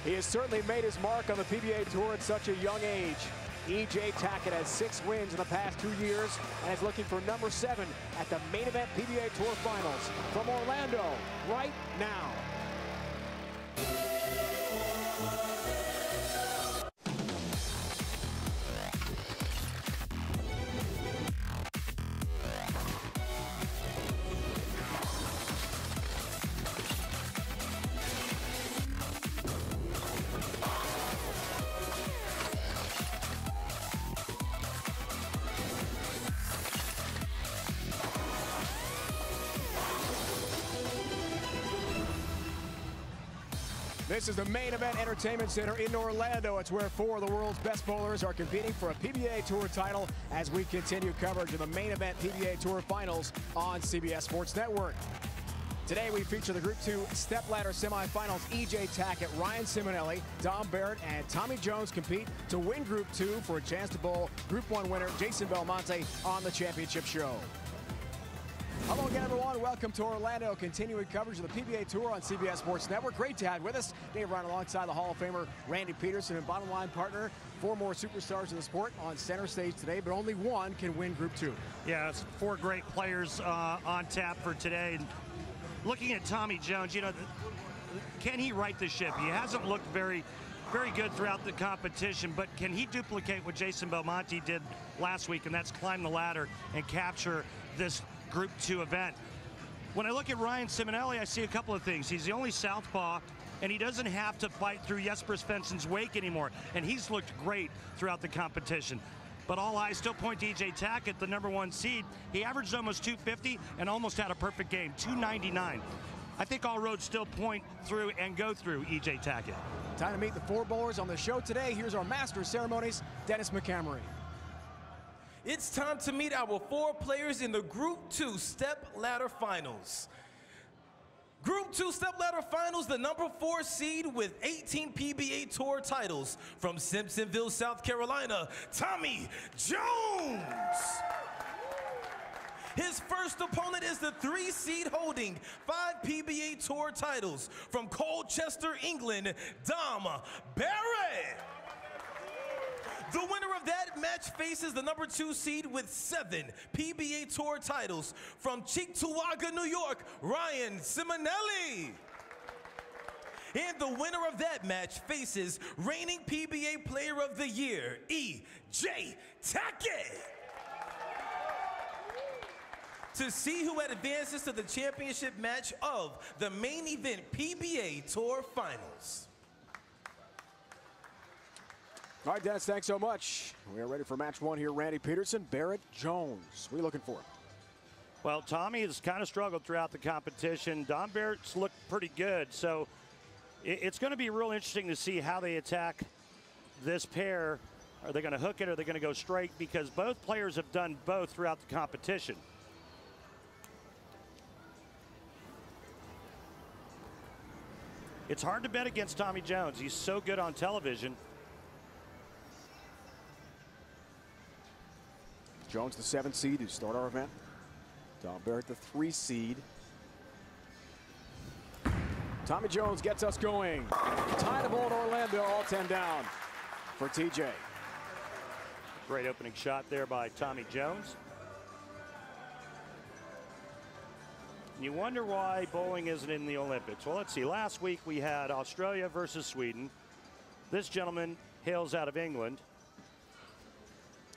He has certainly made his mark on the PBA Tour at such a young age. E.J. Tackett has 6 wins in the past 2 years and is looking for number 7 at the main event PBA Tour Finals from Orlando right now. This is the Main Event Entertainment Center in Orlando. It's where 4 of the world's best bowlers are competing for a PBA Tour title as we continue coverage of the Main Event PBA Tour Finals on CBS Sports Network. Today we feature the Group 2 stepladder semifinals. E.J. Tackett, Ryan Ciminelli, Dom Barrett, and Tommy Jones compete to win Group 2 for a chance to bowl Group 1 winner Jason Belmonte on the championship show. Hello again, everyone. Welcome to Orlando. Continuing coverage of the PBA Tour on CBS Sports Network. Great to have with us Dave Ryan alongside the Hall of Famer Randy Peterson and bottom line partner. 4 more superstars in the sport on center stage today, but only one can win Group 2. Yeah, it's 4 great players on tap for today. And looking at Tommy Jones, you know, can he right the ship? He hasn't looked very good throughout the competition, but can he duplicate what Jason Belmonte did last week, and that's climb the ladder and capture this Group 2 event? When I look at Ryan Cimenelli, I see a couple of things. He's the only southpaw, and he doesn't have to fight through Jesper Sevensson's wake anymore, and he's looked great throughout the competition. But all eyes still point to E.J. Tackett, the #1 seed. He averaged almost 250 and almost had a perfect game, 299. I think all roads still point through and go through E.J. Tackett. Time to meet the 4 bowlers on the show today. Here's our master of ceremonies, Dennis McCamery. It's time to meet our 4 players in the Group 2 stepladder finals. Group 2 stepladder finals, the #4 seed with 18 PBA Tour titles from Simpsonville, South Carolina, Tommy Jones. His first opponent is the 3 seed holding 5 PBA Tour titles from Colchester, England, Dom Barrett. The winner of that match faces the #2 seed with 7 PBA Tour titles from Cheektowaga, New York, Ryan Ciminelli. And the winner of that match faces reigning PBA Player of the Year, E.J. Tackett. To see who advances to the championship match of the main event PBA Tour Finals. All right, Dennis, thanks so much. We are ready for match 1 here. Randy Peterson, Barrett, Jones. What are you looking for? Well, Tommy has kind of struggled throughout the competition. Dom Barrett's looked pretty good, so it's going to be real interesting to see how they attack this pair. Are they going to hook it, or are they going to go straight? Because both players have done both throughout the competition. It's hard to bet against Tommy Jones. He's so good on television. Jones, the 7th seed, to start our event. Dom Barrett, the 3 seed. Tommy Jones gets us going. Tie the ball in Orlando, all 10 down for TJ. Great opening shot there by Tommy Jones. And you wonder why bowling isn't in the Olympics. Well, let's see. Last week we had Australia versus Sweden. This gentleman hails out of England.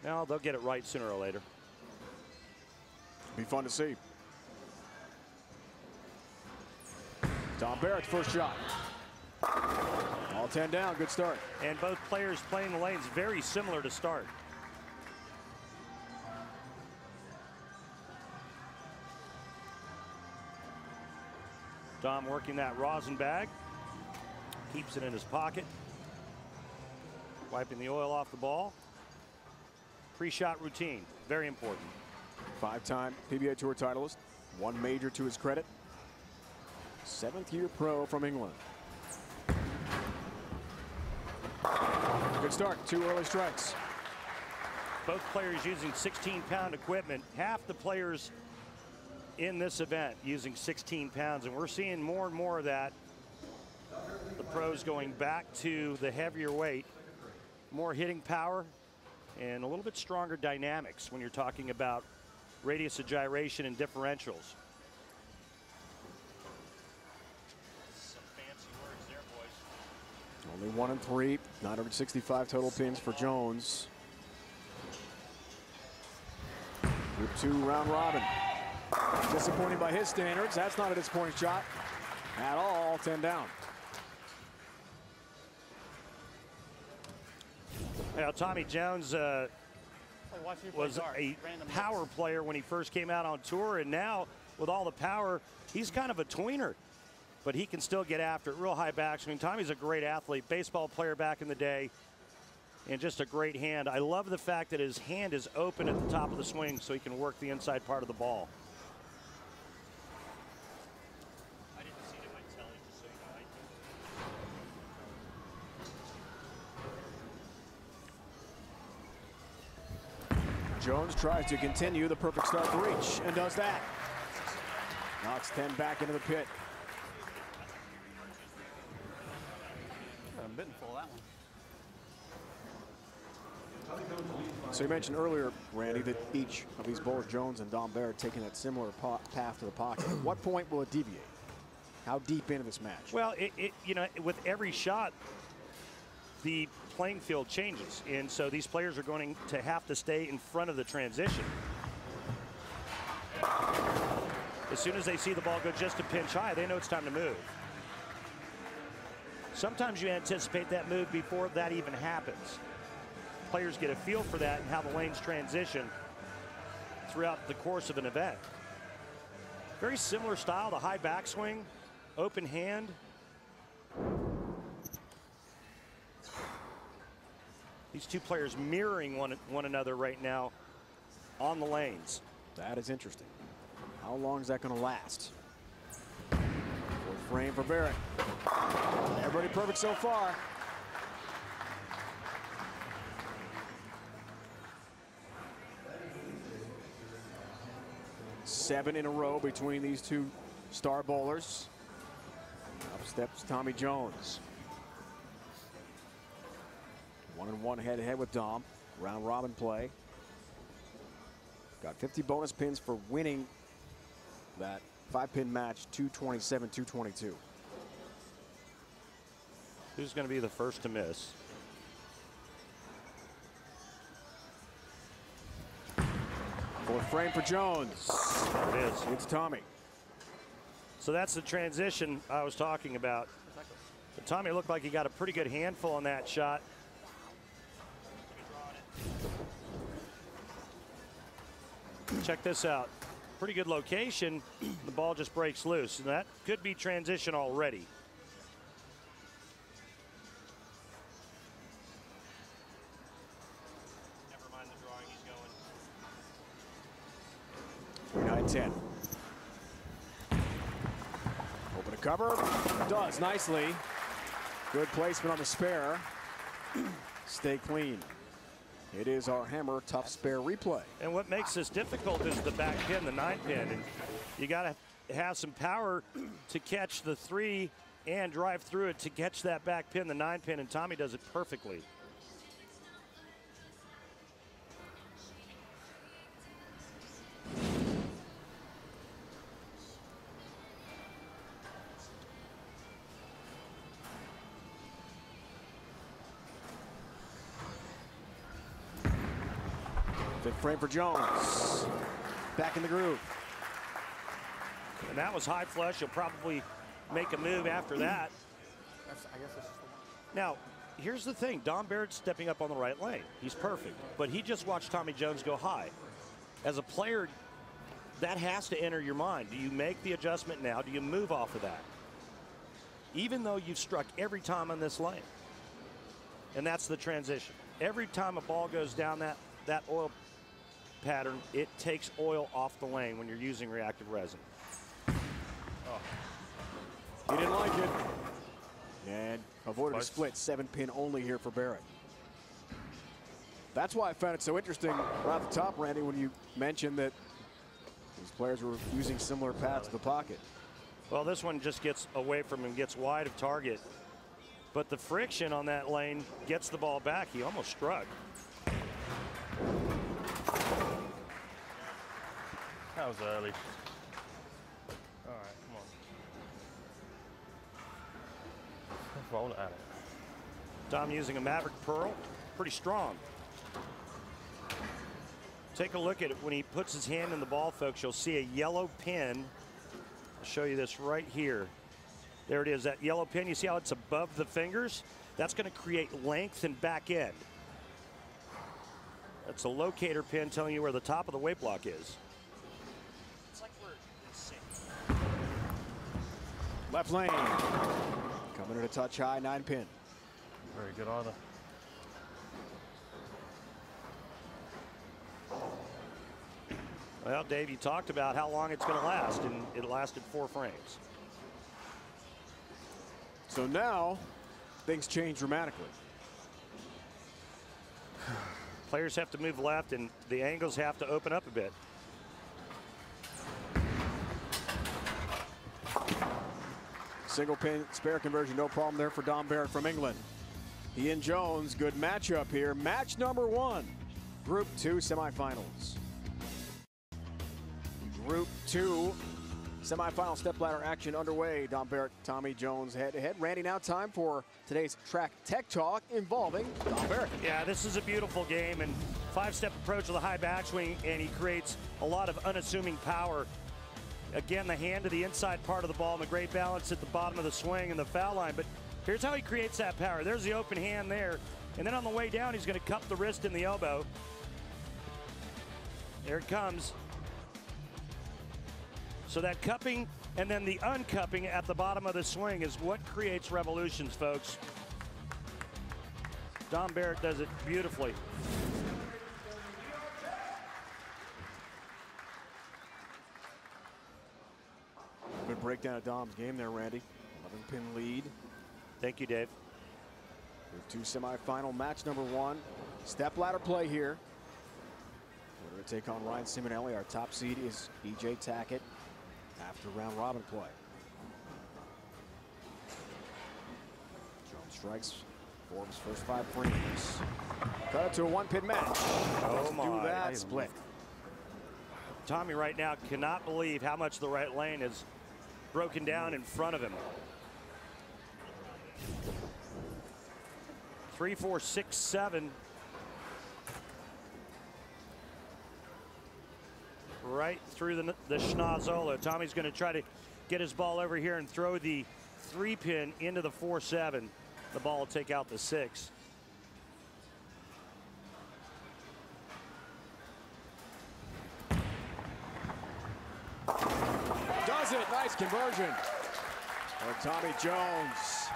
Now they'll get it right sooner or later. Be fun to see. Dom Barrett's first shot. All 10 down, good start. And both players playing the lanes very similar to start. Dom working that rosin bag. Keeps it in his pocket. Wiping the oil off the ball. Pre-shot routine, very important. 5-time PBA Tour titleist, 1 major to his credit. 7th-year pro from England. Good start, 2 early strikes. Both players using 16-pound equipment. Half the players in this event using 16 pounds, and we're seeing more and more of that the pros going back to the heavier weight, more hitting power, and a little bit stronger dynamics when you're talking about radius of gyration and differentials. Some fancy words there, boys. Only 1 and 3, 965 total pins for Jones. Group 2 round robin. Disappointing by his standards. That's not a disappointing shot at all. 10 down. Now, Tommy Jones was a power player when he first came out on tour, and now with all the power, he's kind of a tweener, but he can still get after it. Real high backswing. Tommy's a great athlete, baseball player back in the day, and just a great hand. I love the fact that his hand is open at the top of the swing so he can work the inside part of the ball. I didn't see it in my telly, just so you know. Jones tries to continue the perfect start to reach and does that. Knocks 10 back into the pit. I'm bitten full of that one. So you mentioned earlier, Randy, that each of these bowlers, Jones and Dom Barrett, taking that similar path to the pocket. At what point will it deviate? How deep into this match? Well, you know, with every shot, the playing field changes, and so these players are going to have to stay in front of the transition. As soon as they see the ball go just a pinch high, they know it's time to move. Sometimes you anticipate that move before that even happens. Players get a feel for that and how the lanes transition throughout the course of an event. Very similar style, the high backswing, open hand. These two players mirroring one another right now on the lanes. That is interesting. How long is that going to last? Fourth frame for Barrett. Everybody perfect so far. Seven in a row between these two star bowlers. Up steps Tommy Jones. 1-1 head-to-head with Dom. Round robin play. Got 50 bonus pins for winning that 5-pin match, 227-222. Who's going to be the first to miss? Fourth frame for Jones. There it is. It's Tommy. So that's the transition I was talking about. But Tommy looked like he got a pretty good handful on that shot. Check this out. Pretty good location. The ball just breaks loose, and that could be transition already. Never mind the drawing, he's going. 39-10. Open to cover. Does nicely. Good placement on the spare. Stay clean. It is our hammer tough spare replay. And what makes this difficult is the back pin, the 9-pin. And you got to have some power to catch the 3 and drive through it to catch that back pin, the 9-pin, and Tommy does it perfectly. Fifth frame for Jones. Back in the groove. And that was high flush. He'll probably make a move after that. I guess this is the one. Now, here's the thing. Dom Barrett's stepping up on the right lane. He's perfect. But he just watched Tommy Jones go high. As a player, that has to enter your mind. Do you make the adjustment now? Do you move off of that? Even though you've struck every time on this lane. And that's the transition. Every time a ball goes down that oil pattern, it takes oil off the lane when you're using reactive resin. Oh. He didn't like it. And avoided a split. 7-pin only here for Barrett. That's why I found it so interesting right off the top, Randy, when you mentioned that these players were using similar paths to the pocket. Well, this one just gets away from him, gets wide of target. but the friction on that lane gets the ball back. He almost struck. That was early. All right, come on. Let's roll at it. Dom using a Maverick Pearl, pretty strong. Take a look at it when he puts his hand in the ball, folks. You'll see a yellow pin. I'll show you this right here. There it is, that yellow pin. You see how it's above the fingers? That's going to create length and back end. That's a locator pin telling you where the top of the weight block is. It's like we're insane. Left lane. Coming in a touch high, 9-pin. Very good either. Well, Dave, you talked about how long it's going to last, and it lasted 4 frames. So now, things change dramatically. Players have to move left, and the angles have to open up a bit. Single pin spare conversion, no problem there for Dom Barrett from England. He and Jones, good matchup here. Match number 1, Group 2 semifinals. Group 2 semifinal stepladder action underway. Dom Barrett, Tommy Jones head-to-head. Randy, now time for today's track tech talk involving Dom Barrett. Yeah, this is a beautiful game, and 5-step approach with a high backswing, and he creates a lot of unassuming power. Again, the hand to the inside part of the ball and the great balance at the bottom of the swing and the foul line. But here's how he creates that power. There's the open hand there. And then on the way down, he's going to cup the wrist and the elbow. There it comes. So that cupping and then the uncupping at the bottom of the swing is what creates revolutions, folks. Dom Barrett does it beautifully. Good breakdown of Dom's game there, Randy. 11-pin lead. Thank you, Dave. Group 2 semifinal match number 1. Step ladder play here. We're going to take on Ryan Ciminelli. Our top seed is E.J. Tackett after round robin play. Jones strikes 4 of his first 5 frames. Cut it to a 1-pin match. Oh my. Do that split. Tommy right now cannot believe how much the right lane is broken down in front of him. 3, 4, 6, 7. Right through the schnozzolo. Tommy's going to try to get his ball over here and throw the 3-pin into the 4-7. The ball will take out the 6. Does it. Nice conversion. For Tommy Jones.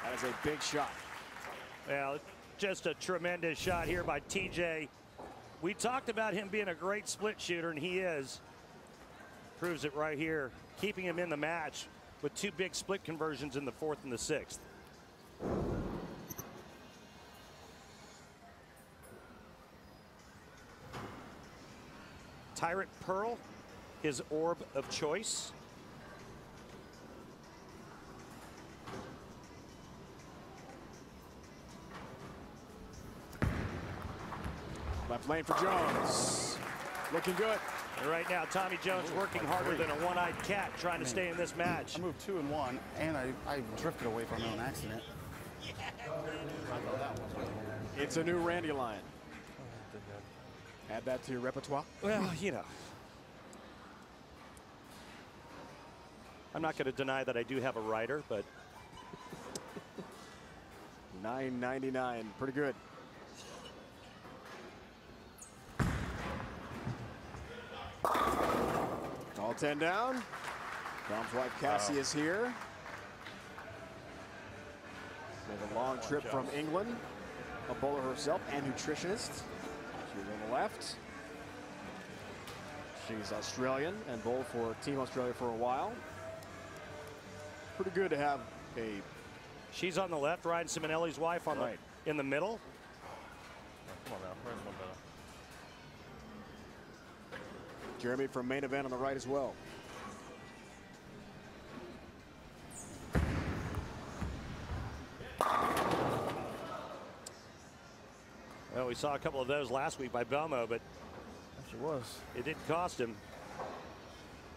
That is a big shot. Well, just a tremendous shot here by TJ. We talked about him being a great split shooter, and he is. Proves it right here, keeping him in the match with 2 big split conversions in the 4th and the 6th. Tyrant Pearl, his orb of choice. Left lane for Jones. Looking good. And right now, Tommy Jones working harder than a one-eyed cat trying to stay in this match. I moved 2 and 1, and I drifted away from it on accident. It's a new Randy line. Add that to your repertoire. Well, you know. I'm not going to deny that I do have a rider, but $9.99, pretty good. All 10 down. Dom's wife Cassie is here. Made a long trip from England. A bowler herself and nutritionist. She's on the left. She's Australian and bowled for Team Australia for a while. Pretty good to have a. She's on the left, Ryan Ciminelli's wife on right in the middle. Come on now, where's one better? Jeremy from main event on the right as well. Well, we saw a couple of those last week by Belmo, but She was. it didn't cost him.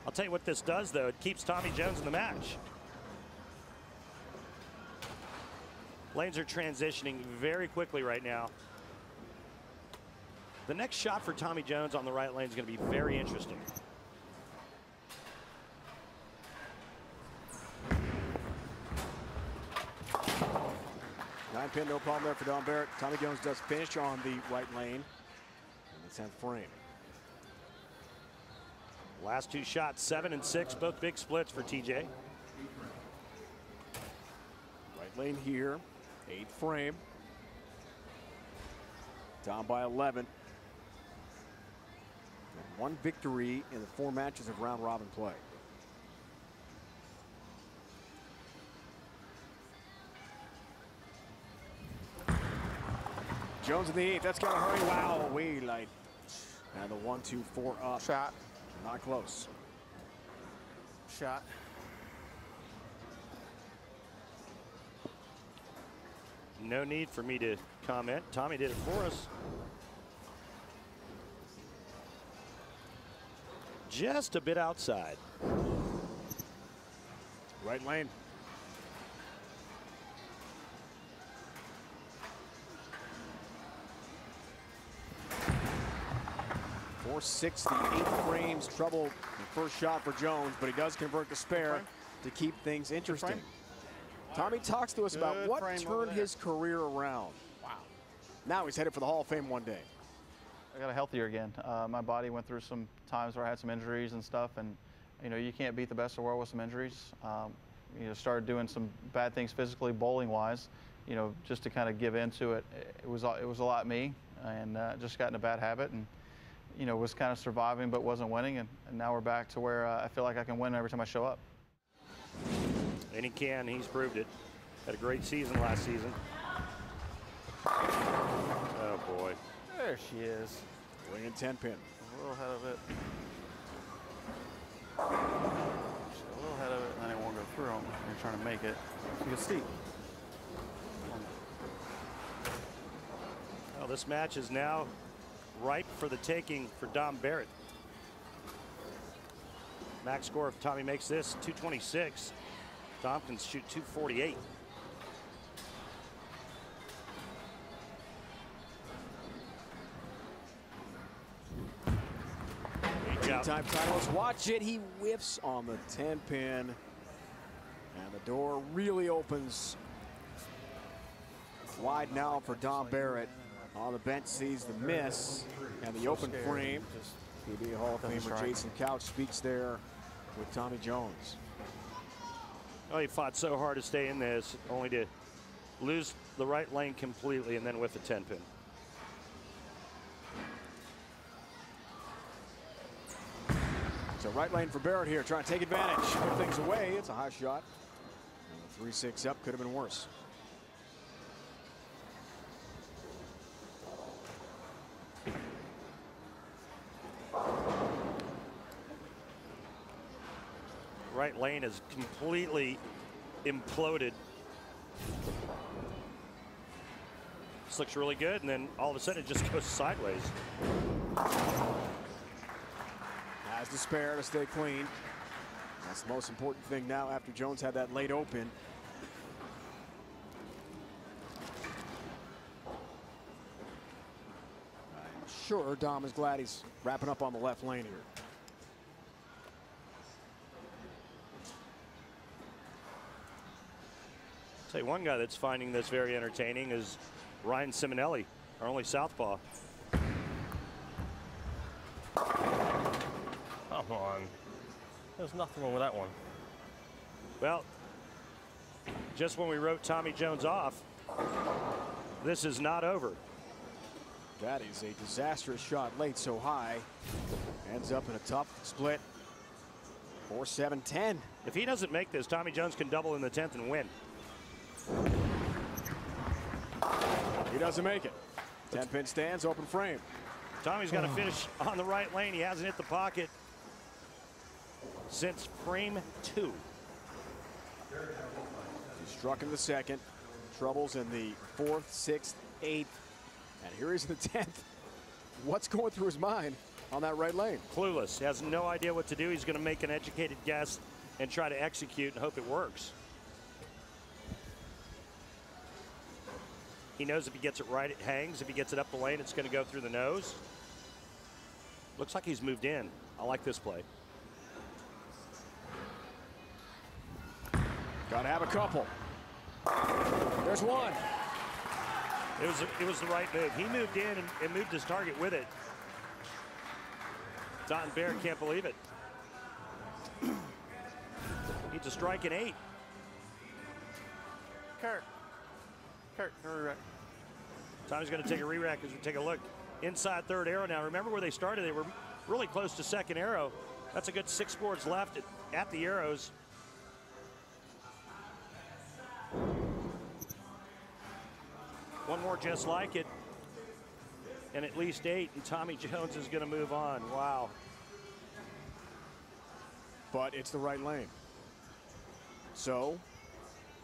I'll tell you what this does, though. It keeps Tommy Jones in the match. Lanes are transitioning very quickly right now. The next shot for Tommy Jones on the right lane is going to be very interesting. Nine pin, no problem there for Don Barrett. Tommy Jones does finish on the right lane in the 10th frame. Last two shots, 7 and 6, both big splits for TJ. Right lane here, 8th frame. Down by 11. One victory in the 4 matches of round robin play. Jones in the 8th. That's got to hurry. Wow, way light. And the 1-2-4 up. Shot. Not close. Shot. No need for me to comment. Tommy did it for us. Just a bit outside. Right lane. .460, 8 frames, trouble the first shot for Jones, but he does convert the spare to keep things interesting. Tommy talks to us about what turned his career around. Wow. Now he's headed for the Hall of Fame one day. I got healthier again. My body went through some times where I had some injuries and stuff, and you know, you can't beat the best of the world with some injuries. You know, started doing some bad things physically, bowling wise. You know, just to kind of give into it. It was a lot me, and just got in a bad habit, and you know, was kind of surviving but wasn't winning, and now we're back to where I feel like I can win every time I show up. And he can. He's proved it. Had a great season last season. Oh boy. There she is. Wing and 10 pin. A little ahead of it. A little ahead of it, and then it won't go through them. You're trying to make it. You get steep. Well, this match is now ripe for the taking for Dom Barrett. Max score if Tommy makes this 226. Dom can shoot 248. Two-time titleist. Watch it. He whiffs on the 10 pin. And the door really opens wide now for Dom Barrett. On the bench sees the miss and the open frame. PBA Hall of Famer Jason Couch speaks there with Tommy Jones. Oh, he fought so hard to stay in this, only to lose the right lane completely and then with the 10 pin. So right lane for Barrett here, trying to take advantage. Put things away. It's a high shot. And the 3-6 up could have been worse. Right lane is completely imploded. This looks really good, and then all of a sudden it just goes sideways. Has to spare to stay clean. That's the most important thing now after Jones had that late open. I'm sure Dom is glad he's wrapping up on the left lane here. Say one guy that's finding this very entertaining is Ryan Ciminelli, our only southpaw. Come on. There's nothing wrong with that one. Well, just when we wrote Tommy Jones off, this is not over. That is a disastrous shot late so high. Ends up in a tough split. 4-7-10. If he doesn't make this, Tommy Jones can double in the 10th and win. He doesn't make it. 10 pin stands, open frame. Tommy's got to finish on the right lane. He hasn't hit the pocket since frame 2. He struck in the second. Troubles in the 4th, 6th, 8th. And here he's in the 10th. What's going through his mind on that right lane? Clueless. He has no idea what to do. He's going to make an educated guess and try to execute and hope it works. He knows if he gets it right, it hangs. If he gets it up the lane, it's going to go through the nose. Looks like he's moved in. I like this play. Got to have a couple. There's one. It was the right move. He moved in and moved his target with it. Barrett can't believe it. Needs a strike in 8. Kurt, re-rack. Tommy's going to take a re-rack as we take a look. Inside third arrow now. Remember where they started? They were really close to second arrow. That's a good 6 boards left at the arrows. One more just like it. And at least 8, and Tommy Jones is going to move on. Wow. But it's the right lane. So,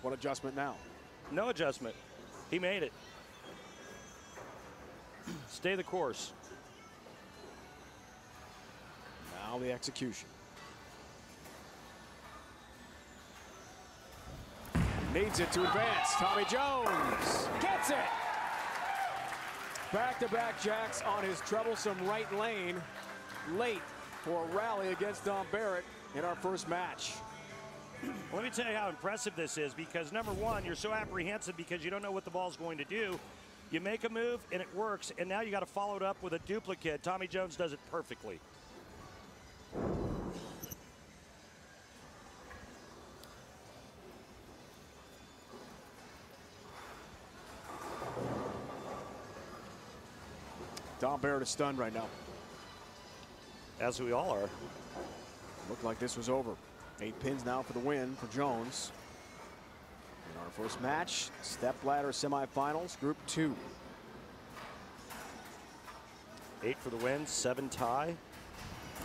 what adjustment now? No adjustment. He made it. Stay the course. Now the execution. Needs it to advance. Tommy Jones gets it. Back-to-back jacks on his troublesome right lane. Late for a rally against Barrett in our first match. Let me tell you how impressive this is, because number one, you're so apprehensive because you don't know what the ball's going to do. You make a move and it works, and now you got to follow it up with a duplicate. Tommy Jones does it perfectly. Barrett is stunned right now. As we all are. Looked like this was over. 8 pins now for the win for Jones. In our first match, stepladder semifinals, Group 2. 8 for the win, 7 tie.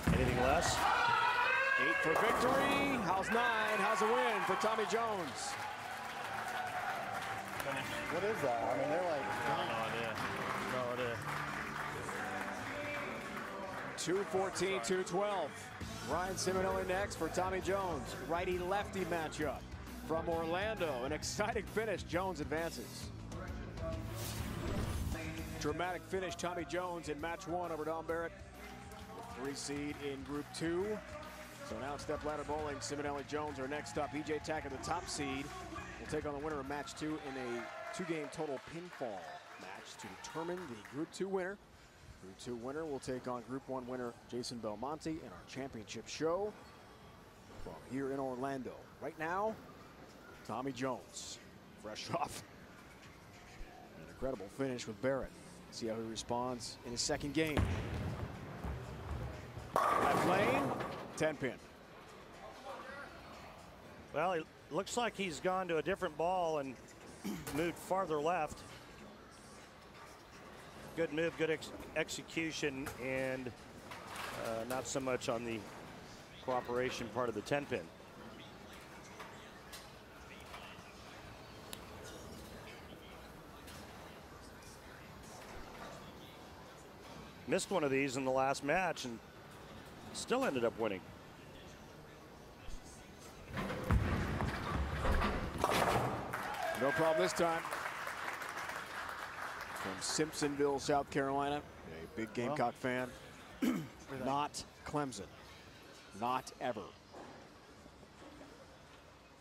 Anything less? 8 for victory. How's 9? How's a win for Tommy Jones? What is that? I mean, they're like... No idea. No idea. 2-14, 2-12. Ryan Ciminelli next for Tommy Jones. Righty-lefty matchup from Orlando. An exciting finish. Jones advances. Dramatic finish. Tommy Jones in match 1 over Barrett. 3 seed in Group 2. So now it's stepladder bowling. Ciminelli Jones are next up. PJ Tackett, the top seed, will take on the winner of match 2 in a 2-game total pinfall match to determine the Group 2 winner. Group 2 winner will take on Group 1 winner Jason Belmonte in our championship show from here in Orlando. Right now, Tommy Jones, fresh off an incredible finish with Barrett. See how he responds in his second game. Left lane, 10-pin. Well, it looks like he's gone to a different ball and moved farther left. Good move, good execution, and not so much on the cooperation part of the 10-pin. Missed one of these in the last match and still ended up winning. No problem this time. From Simpsonville, South Carolina, a big Gamecock fan. Not Clemson. Not ever.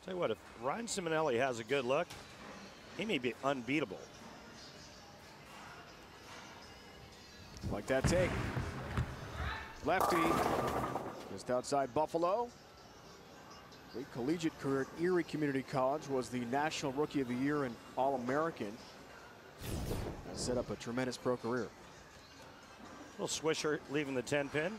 Tell you what, if Ryan Ciminelli has a good look, he may be unbeatable. Like that take. Lefty, just outside Buffalo. Great collegiate career at Erie Community College, was the National Rookie of the Year and All-American. Set up a tremendous pro career. Little swisher leaving the 10-pin.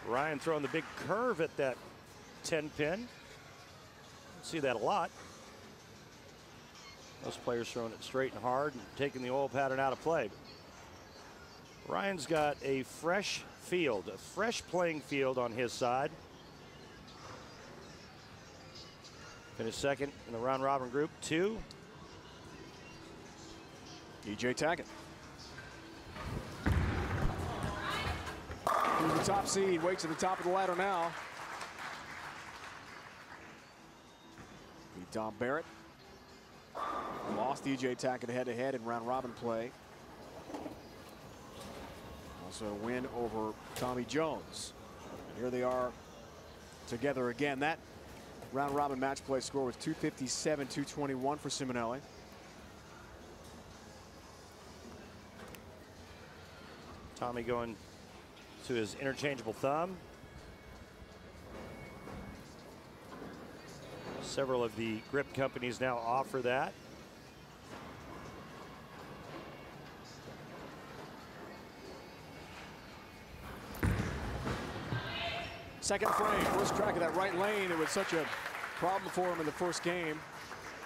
Ryan throwing the big curve at that 10-pin. See that a lot. Most players throwing it straight and hard and taking the oil pattern out of play. Ryan's got a fresh field, a fresh playing field on his side. Finished second in the round robin group 2. DJ Tackett. Who's the top seed? Waits at the top of the ladder now. Beat Tom Barrett. Lost DJ Tackett head-to-head in round robin play. Also a win over Tommy Jones. And here they are together again. That round robin match play score was 257-221 for Ciminelli. Tommy going to his interchangeable thumb. Several of the grip companies now offer that. Second frame, first crack of that right lane. It was such a problem for him in the first game.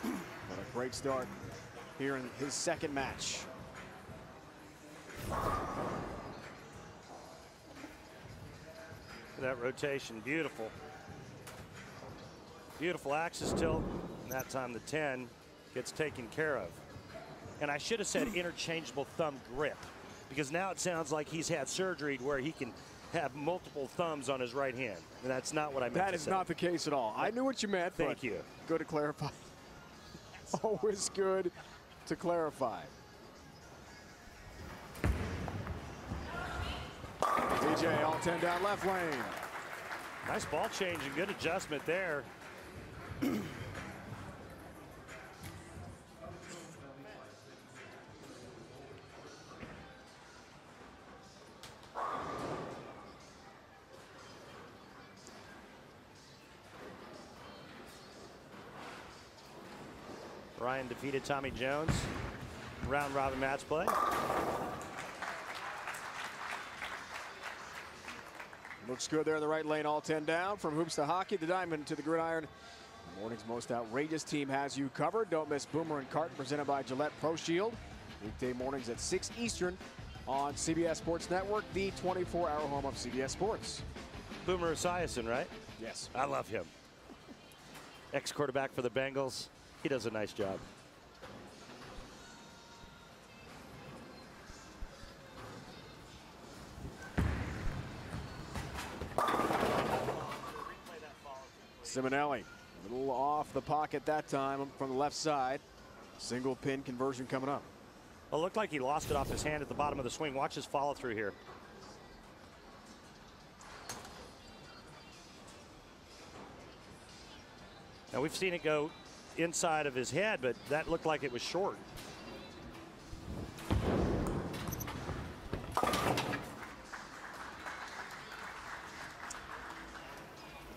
But a great start here in his second match. That rotation, beautiful. Beautiful axis tilt, and that time the 10 gets taken care of. And I should have said interchangeable thumb grip, because now it sounds like he's had surgery where he can have multiple thumbs on his right hand. And that's not what I meant to say. That is not the case at all. I knew what you meant. Thank you. Good to clarify. Always good to clarify. DJ all 10 down left lane. Nice ball change and good adjustment there. Ryan defeated Tommy Jones. Round robin match play. Looks good there in the right lane, all 10 down. From hoops to hockey, the diamond to the gridiron. The morning's most outrageous team has you covered. Don't miss Boomer and Carton, presented by Gillette Pro Shield. Weekday mornings at 6 Eastern on CBS Sports Network, the 24-hour home of CBS Sports. Boomer Esiason, right? Yes. I love him. Ex-quarterback for the Bengals. He does a nice job. Ciminelli, a little off the pocket that time from the left side. Single pin conversion coming up. Well, it looked like he lost it off his hand at the bottom of the swing. Watch his follow through here. Now we've seen it go inside of his head, but that looked like it was short.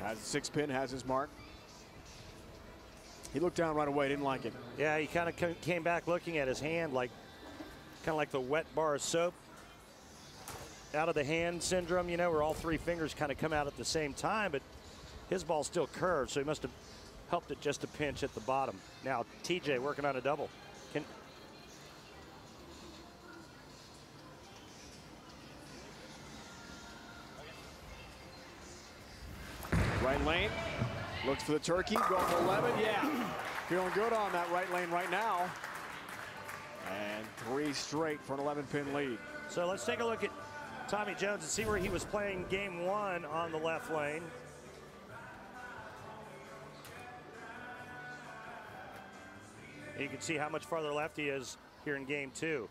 Has a 6 pin, has his mark. He looked down right away, didn't like it. Yeah, he kind of came back looking at his hand like, kind of like the wet bar of soap. Out of the hand syndrome, you know, where all 3 fingers kind of come out at the same time, but his ball's still curved, so he must have helped it just a pinch at the bottom. Now TJ working on a double. Right lane, looks for the turkey, going for 11, yeah. Feeling good on that right lane right now. And 3 straight for an 11-pin lead. So let's take a look at Tommy Jones and see where he was playing game 1 on the left lane. You can see how much farther left he is here in game 2.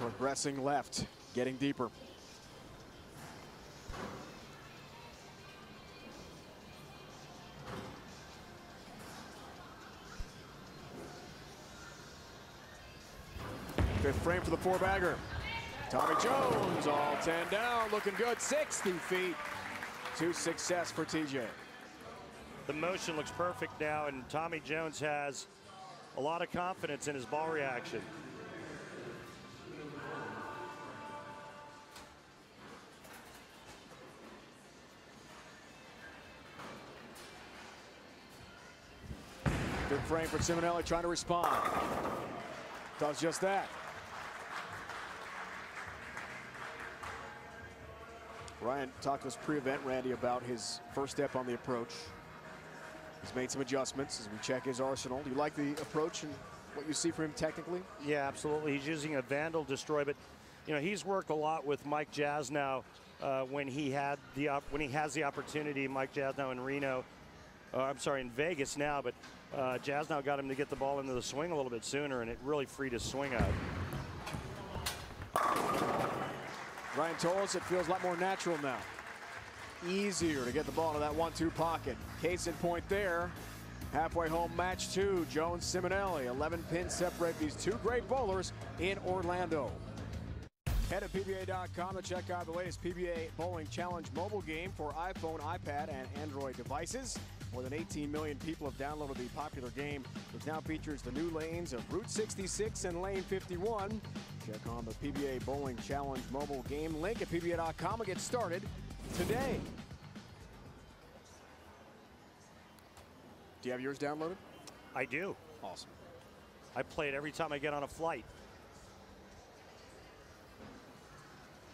Progressing left, getting deeper. Fifth frame for the 4-bagger. Tommy Jones, all 10 down, looking good, 60 feet to success for TJ. The motion looks perfect now, and Tommy Jones has a lot of confidence in his ball reaction. Good frame for Ciminelli, trying to respond. Does just that. Ryan talked to us pre-event, Randy, about his first step on the approach. He's made some adjustments as we check his arsenal. Do you like the approach and what you see from him technically? Yeah, absolutely. He's using a Vandal Destroy, but you know, he's worked a lot with Mike Jasnow when he has the opportunity. Mike Jasnow in Reno, I'm sorry, in Vegas now, but Jasnow got him to get the ball into the swing a little bit sooner, and it really freed his swing out. Ryan told us it feels a lot more natural now. Easier to get the ball to that 1-2 pocket. Case in point there. Halfway home, match 2. Jones Ciminelli. 11 pins separate these two great bowlers in Orlando. Head to PBA.com to check out the latest PBA Bowling Challenge mobile game for iPhone, iPad, and Android devices. More than 18 million people have downloaded the popular game, which now features the new lanes of Route 66 and Lane 51. Check on the PBA Bowling Challenge mobile game link at PBA.com and get started today. Do you have yours downloaded? I do. Awesome. I play it every time I get on a flight.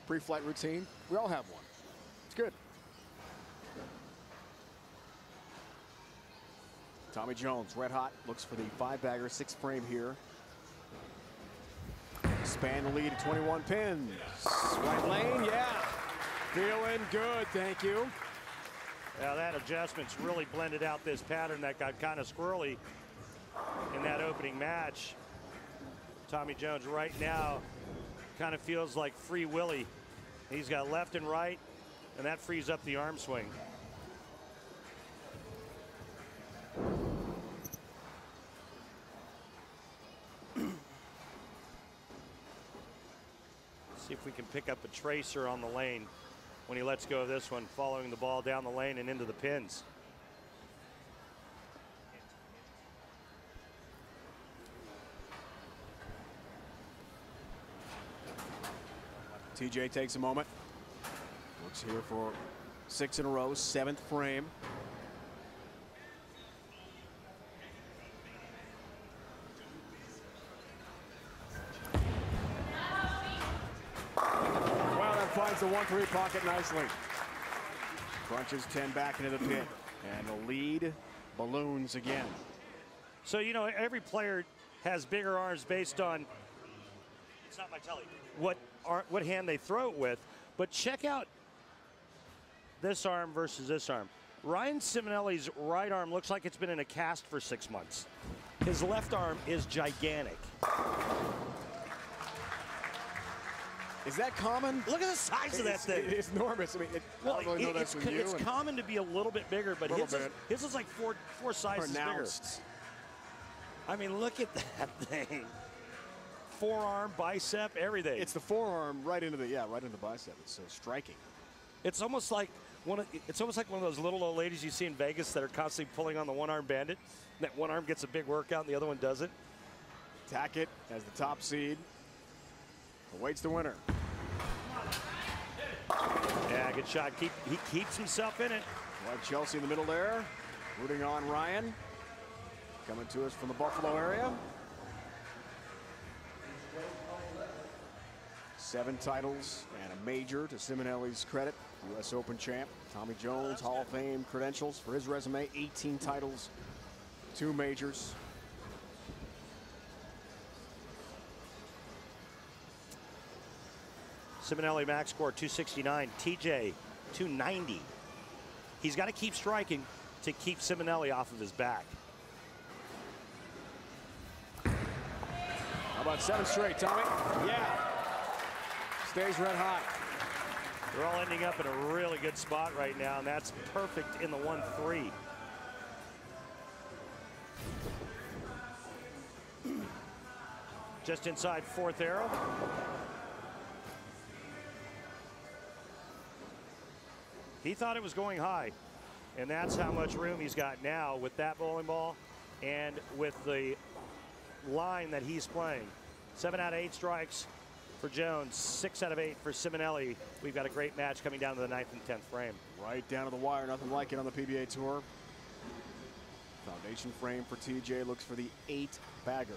Pre-flight routine. We all have one. It's good. Tommy Jones, red hot, looks for the 5-bagger, 6th frame here. Span the lead to 21 pins. Right lane, yeah. Feeling good, thank you. Yeah, that adjustment's really blended out this pattern that got kind of squirrely in that opening match. Tommy Jones right now kind of feels like Free Willy. He's got left and right, and that frees up the arm swing. See if we can pick up a tracer on the lane when he lets go of this one, following the ball down the lane and into the pins. TJ takes a moment. Looks here for 6 in a row, 7th frame. Finds the 1-3 pocket nicely. Crunches 10 back into the pit. And the lead balloons again. So, you know, every player has bigger arms based on, it's not my telly, what hand they throw it with. But check out this arm versus this arm. Ryan Ciminelli's right arm looks like it's been in a cast for 6 months. His left arm is gigantic. Is that common? Look at the size of that thing. It's enormous. I mean, well, it's common to be a little bit bigger, but his is like four sizes bigger. I mean, look at that thing. Forearm, bicep, everything. It's the forearm right into the bicep. It's so striking. It's almost like one of those little old ladies you see in Vegas that are constantly pulling on the one-arm bandit. That one arm gets a big workout and the other one doesn't. Tackett as the top seed awaits the winner. Yeah, good shot. He keeps himself in it. Like Chelsea in the middle there, rooting on Ryan. Coming to us from the Buffalo area. 7 titles and a major to Ciminelli's credit. U.S. Open champ. Tommy Jones, Hall of Fame credentials for his resume. 18 titles, 2 majors. Ciminelli max score 269. TJ 290. He's got to keep striking to keep Ciminelli off of his back. How about 7 straight, Tommy? Yeah. Stays red hot. They're all ending up in a really good spot right now, and that's perfect in the 1-3. Just inside 4th arrow. He thought it was going high, and that's how much room he's got now with that bowling ball and with the line that he's playing. 7 out of 8 strikes for Jones, 6 out of 8 for Ciminelli. We've got a great match coming down to the 9th and 10th frame. Right down to the wire, nothing like it on the PBA Tour. Foundation frame for TJ, looks for the 8-bagger.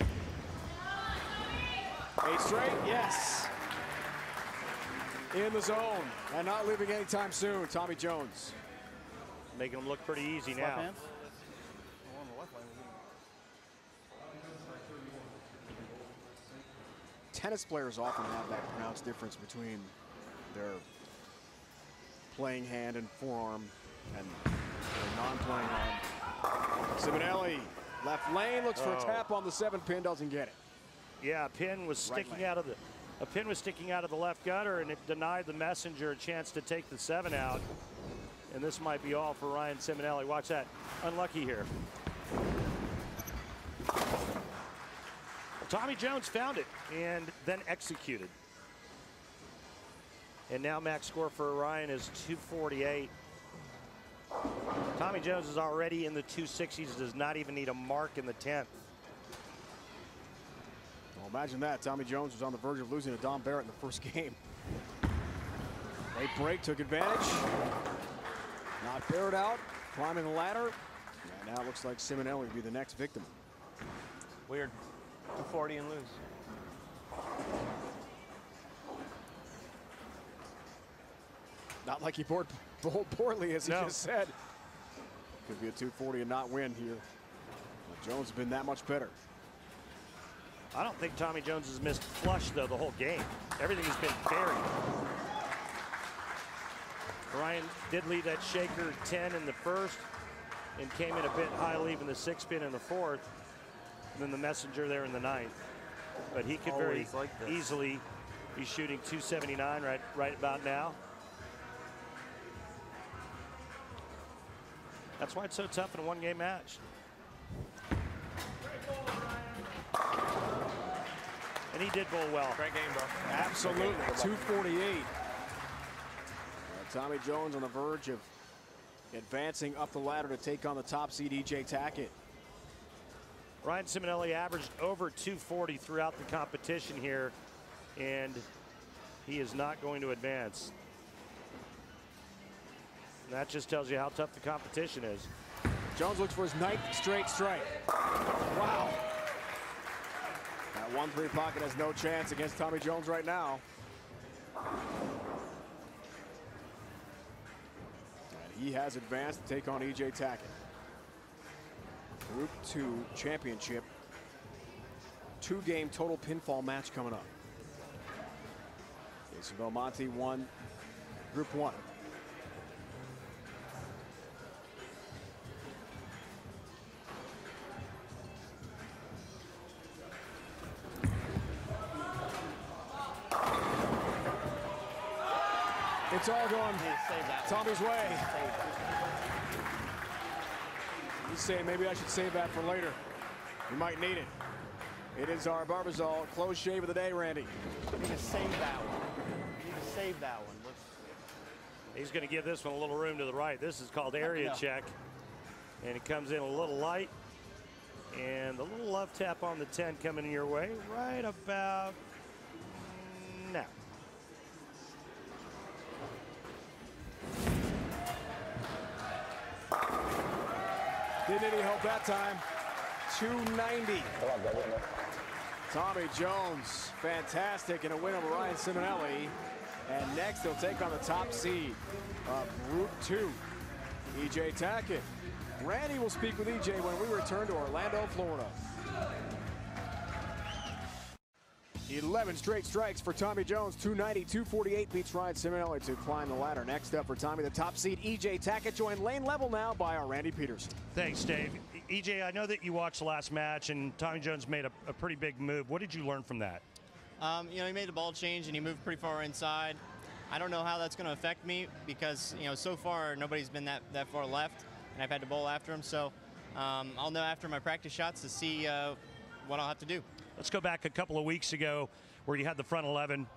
8 straight, yes. In the zone and not leaving anytime soon, Tommy Jones. Making them look pretty easy now. Left hand. Tennis players often have that pronounced difference between their playing hand and forearm and their non-playing arm. Ciminelli, left lane, looks for a tap on the 7-pin, doesn't get it. Yeah, a pin was sticking out of the left gutter, and it denied the messenger a chance to take the 7 out. And this might be all for Ryan Ciminelli. Watch that. Unlucky here. Tommy Jones found it and then executed. And now max score for Ryan is 248. Tommy Jones is already in the 260s, does not even need a mark in the 10th. Well, imagine that. Tommy Jones was on the verge of losing to Don Barrett in the first game. Late break, took advantage. Not Barrett out, climbing the ladder. And now it looks like Ciminelli will be the next victim. Weird. 240 and lose. Not like he bowled poorly, as he just said. Could be a 240 and not win here. But Jones has been that much better. I don't think Tommy Jones has missed flush, though, the whole game. Everything has been buried. Ryan did leave that shaker 10 in the first and came in a bit high, leaving the 6-pin in the 4th. And then the messenger there in the 9th. But he could very easily be shooting 279 right about now. That's why it's so tough in a one-game match. And he did bowl well. Great game, bro. Absolutely. 248. Tommy Jones on the verge of advancing up the ladder to take on the top seed EJ Tackett. Ryan Ciminelli averaged over 240 throughout the competition here, and he is not going to advance. And that just tells you how tough the competition is. Jones looks for his 9th straight strike. Wow. That 1-3 pocket has no chance against Tommy Jones right now. And he has advanced to take on EJ Tackett. Group 2 championship. 2-game total pinfall match coming up. Jason Belmonte won Group 1. It's all gone Tommy's way. He's saying maybe I should save that for later. We might need it. It is our Barbazol close shave of the day, Randy. You need to save that one. You need to save that one. He's going to give this one a little room to the right. This is called area check. And it comes in a little light. And the little love tap on the 10 coming your way right about now. Didn't any help that time. 290. Tommy Jones, fantastic, in a win over Ryan Ciminelli. And next he'll take on the top seed of Group 2, EJ Tackett. Randy will speak with EJ when we return to Orlando, Florida. 11 straight strikes for Tommy Jones. 290, 248 beats Ryan Ciminelli to climb the ladder. Next up for Tommy, the top seed, EJ Tackett, joined lane level now by our Randy Peterson. Thanks, Dave. EJ, I know that you watched the last match and Tommy Jones made a pretty big move. What did you learn from that? You know, he made the ball change and he moved pretty far inside. I don't know how that's going to affect me because, you know, so far nobody's been that far left and I've had to bowl after him. So I'll know after my practice shots to see what I'll have to do. Let's go back a couple of weeks ago where you had the front 11,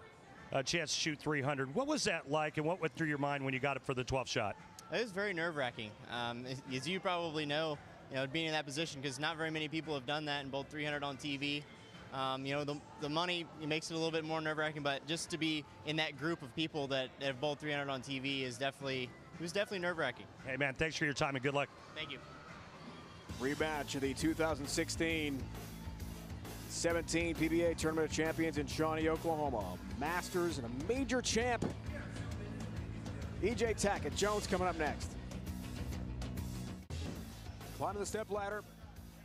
a chance to shoot 300. What was that like and what went through your mind when you got it for the 12th shot? It was very nerve-wracking. As you probably know, being in that position, because not very many people have done that and bowled 300 on TV. You know, the money, it makes it a little bit more nerve-wracking, but just to be in that group of people that have bowled 300 on TV is definitely it was definitely nerve-wracking. Hey, man, thanks for your time and good luck. Thank you. Rematch of the 2016 17 PBA Tournament of Champions in Shawnee, Oklahoma. Masters and a major champ. EJ Tackett Jones coming up next. Climbing the step ladder,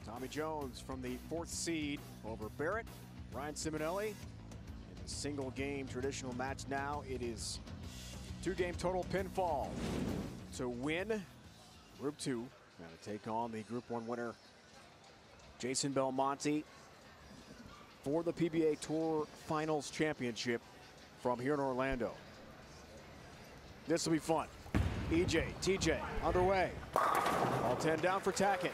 Tommy Jones from the 4th seed over Barrett, Ryan Ciminelli. In the single game traditional match now, it is 2-game total pinfall to win Group 2. Going to take on the Group 1 winner, Jason Belmonte, for the PBA Tour Finals Championship from here in Orlando. This will be fun. EJ, TJ, underway. All 10 down for Tackett.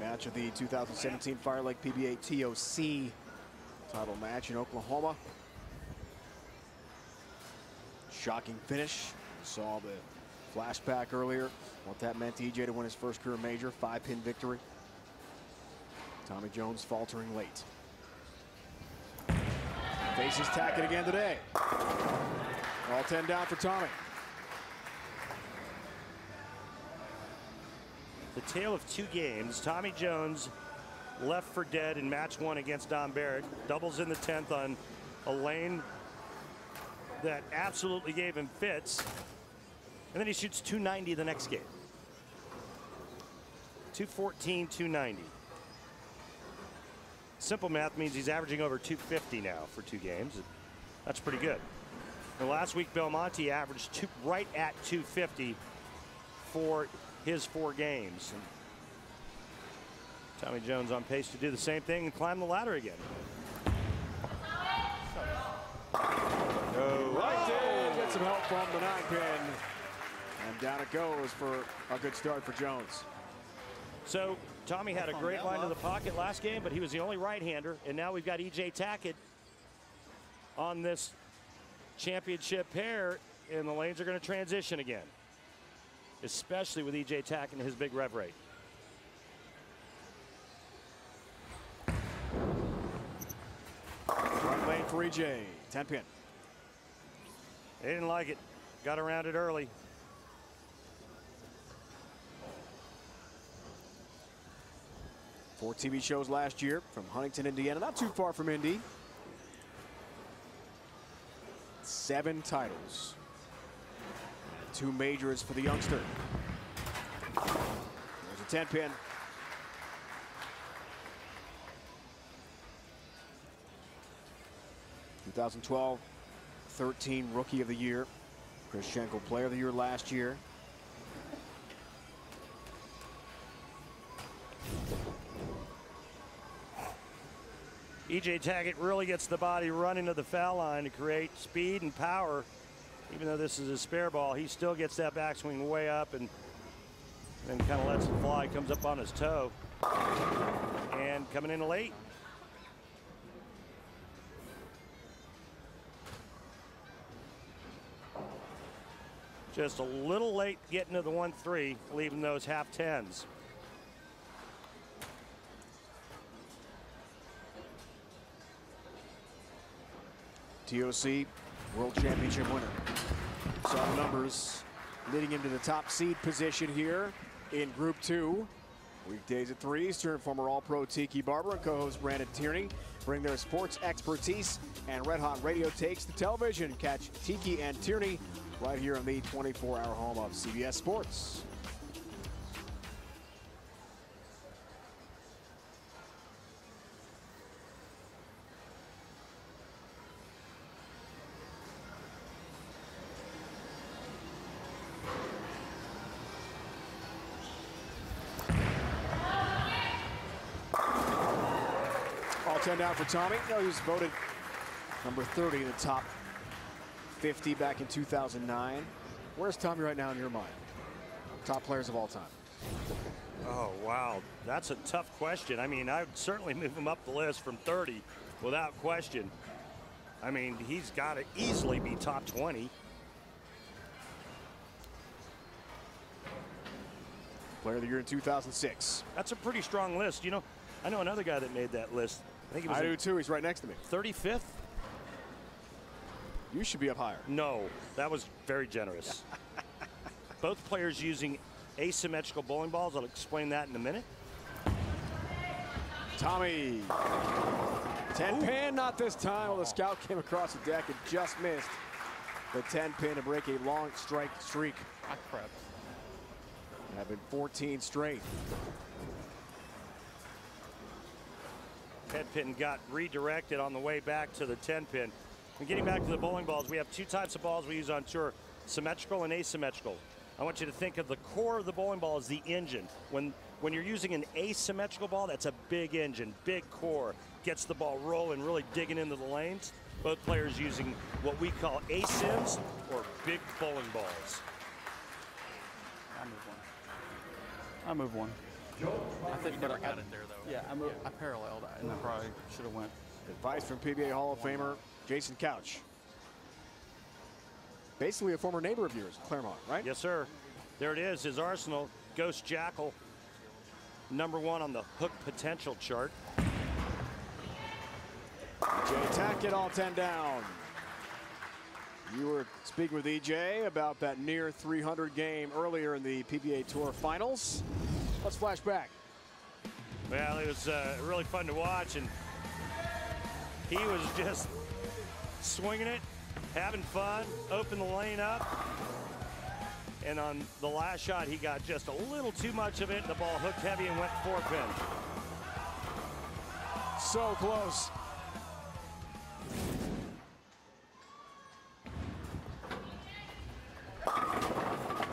Rematch of the 2017 Fire Lake PBA TOC title match in Oklahoma. Shocking finish. Saw the flashback earlier. What that meant to EJ to win his first career major, 5-pin victory. Tommy Jones faltering late. Faces Tackett again today. All 10 down for Tommy. The tale of 2 games. Tommy Jones left for dead in match 1 against Don Barrett. Doubles in the 10th on a lane that absolutely gave him fits. And then he shoots 290 the next game. 214, 290. Simple math means he's averaging over 250 now for 2 games. That's pretty good. And last week, Belmonte averaged right at 250 for his 4 games. And Tommy Jones on pace to do the same thing and climb the ladder again. Right there, get some help from the 9-pin. And down it goes for a good start for Jones. So Tommy had a great line to the pocket last game, but he was the only right-hander. And now we've got EJ Tackett on this championship pair, and the lanes are going to transition again, especially with EJ Tackett and his big rev rate. Right lane for EJ, 10-pin. They didn't like it. Got around it early. Four TV shows last year from Huntington, Indiana, not too far from Indy. 7 titles. 2 majors for the youngster. There's a 10-pin. (2012) 13 Rookie of the Year. Chris Schenkel Player of the Year last year. EJ Tackett really gets the body running to the foul line to create speed and power. Even though this is a spare ball, he still gets that backswing way up and then kind of lets it fly, comes up on his toe. And coming in late. Just a little late getting to the 1-3, leaving those half 10s. TOC World Championship winner. Saw the numbers leading him to the top seed position here in Group 2. Weekdays at 3 Eastern, former All-Pro Tiki Barber and co-host Brandon Tierney bring their sports expertise and red-hot radio takes to television. Catch Tiki and Tierney right here on the 24-hour home of CBS Sports. All 10 down for Tommy. No, he was voted number 30 in the top 50 back in 2009. Where's Tommy right now in your mind? Top players of all time. Oh, wow. That's a tough question. I mean, I'd certainly move him up the list from 30 without question. I mean, he's got to easily be top 20. Player of the Year in 2006. That's a pretty strong list. You know, I know another guy that made that list. I think he was. I do too. He's right next to me. 35th. You should be up higher. No, that was very generous. Both players using asymmetrical bowling balls. I'll explain that in a minute. Tommy. 10-pin, not this time. Well, the scout came across the deck and just missed the 10-pin to break a long strike streak. Ah, crap. Have been 14 straight. 10-pin got redirected on the way back to the 10-pin. And getting back to the bowling balls, we have two types of balls we use on tour, symmetrical and asymmetrical. I want you to think of the core of the bowling ball as the engine. When you're using an asymmetrical ball, that's a big engine, big core, gets the ball rolling, really digging into the lanes. Both players using what we call asyms or big bowling balls. I moved one. I think you never got it there, though. Yeah, I paralleled, and I probably should have went. Advice from PBA Hall of Famer Jason Couch. Basically a former neighbor of yours, Claremont, right? Yes, sir. There it is, his arsenal. Ghost Jackal, #1 on the hook potential chart. EJ Tackett all 10 down. You were speaking with EJ about that near 300 game earlier in the PBA Tour finals. Let's flash back. Well, it was really fun to watch, and he was just swinging it, having fun, opened the lane up, and on the last shot, he got just a little too much of it, and the ball hooked heavy and went 4-pin. So close.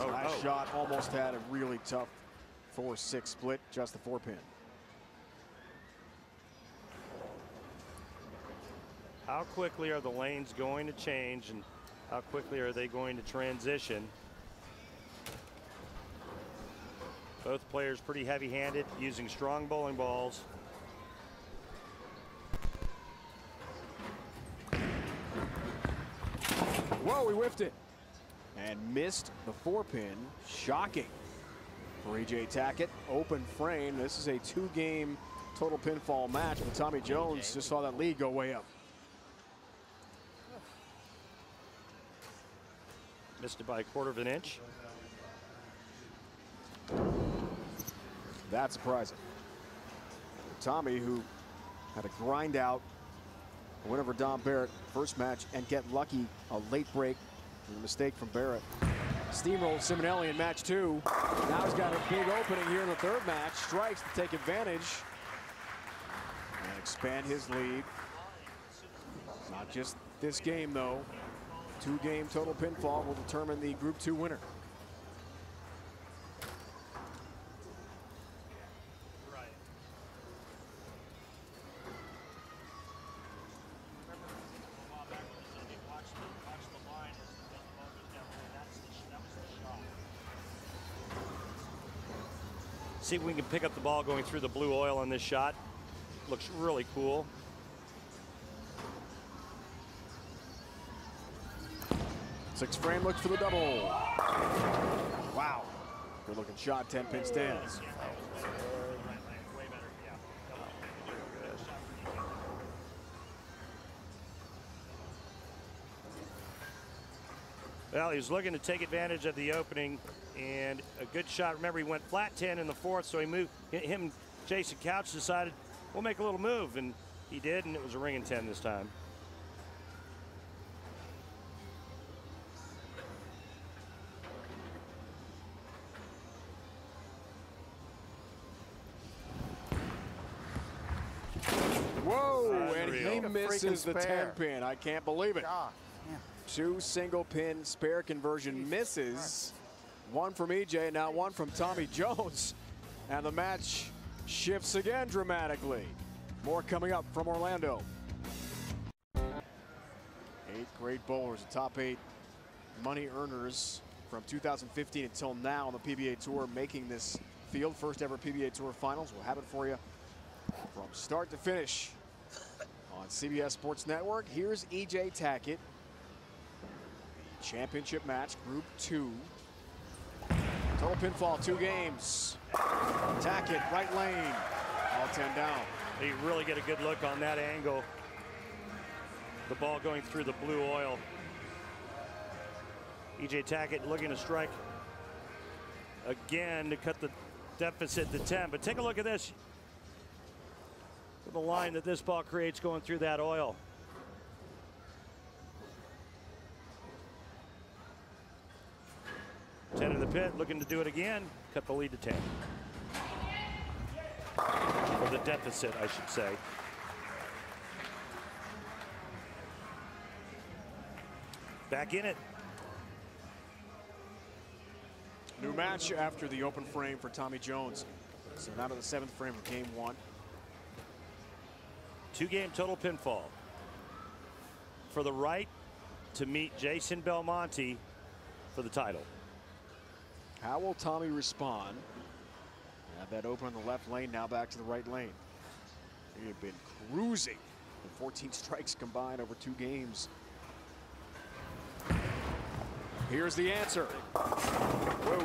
Last shot almost had a really tough 4-6 split, just the 4-pin. How quickly are the lanes going to change, and how quickly are they going to transition? Both players pretty heavy-handed, using strong bowling balls. Whoa, he whiffed it and missed the 4-pin. Shocking for EJ Tackett. Open frame. This is a 2-game total pinfall match, but Tommy Jones just saw that lead go way up. Missed it by a 1/4 inch. That's surprising. Tommy, who had a grind out a win over Don Barrett first match and get lucky, a late break, a mistake from Barrett. Steamrolled Ciminelli in match 2. Now he's got a big opening here in the 3rd match. Strikes to take advantage and expand his lead. Not just this game, though. 2-game total pinfall will determine the Group 2 winner. See if we can pick up the ball going through the blue oil on this shot. Looks really cool. Six frame looks for the double. Wow. Good looking shot, 10-pin stands. Well, he was looking to take advantage of the opening, and a good shot. Remember, he went flat 10 in the 4th, so he moved. Him and Jason Couch decided, we'll make a little move, and he did, and it was a ring and 10 this time. Whoa, and he misses the 10-pin. I can't believe it. God. Yeah. 2 single-pin spare conversion misses. 1 from EJ, now 1 from Tommy Jones. And the match shifts again dramatically. More coming up from Orlando. 8 great bowlers, the top 8 money earners from 2015 until now on the PBA Tour, making this field. First ever PBA Tour finals. We'll have it for you from start to finish on CBS Sports Network. Here's EJ Tackett. Championship match, Group 2. Total pinfall, 2 games. Tackett, right lane. All 10 down. You really get a good look on that angle. The ball going through the blue oil. E.J. Tackett looking to strike again to cut the deficit to 10. But take a look at this. The line that this ball creates going through that oil. Ten in the pit, looking to do it again. Cut the lead to 10. Or the deficit, I should say. Back in it. New match after the open frame for Tommy Jones. So now to the 7th frame of game 1. 2-game total pinfall. For the right to meet Jason Belmonte for the title. How will Tommy respond? Have that open on the left lane, now back to the right lane. He had been cruising. 14 strikes combined over 2 games. Here's the answer. Whoa.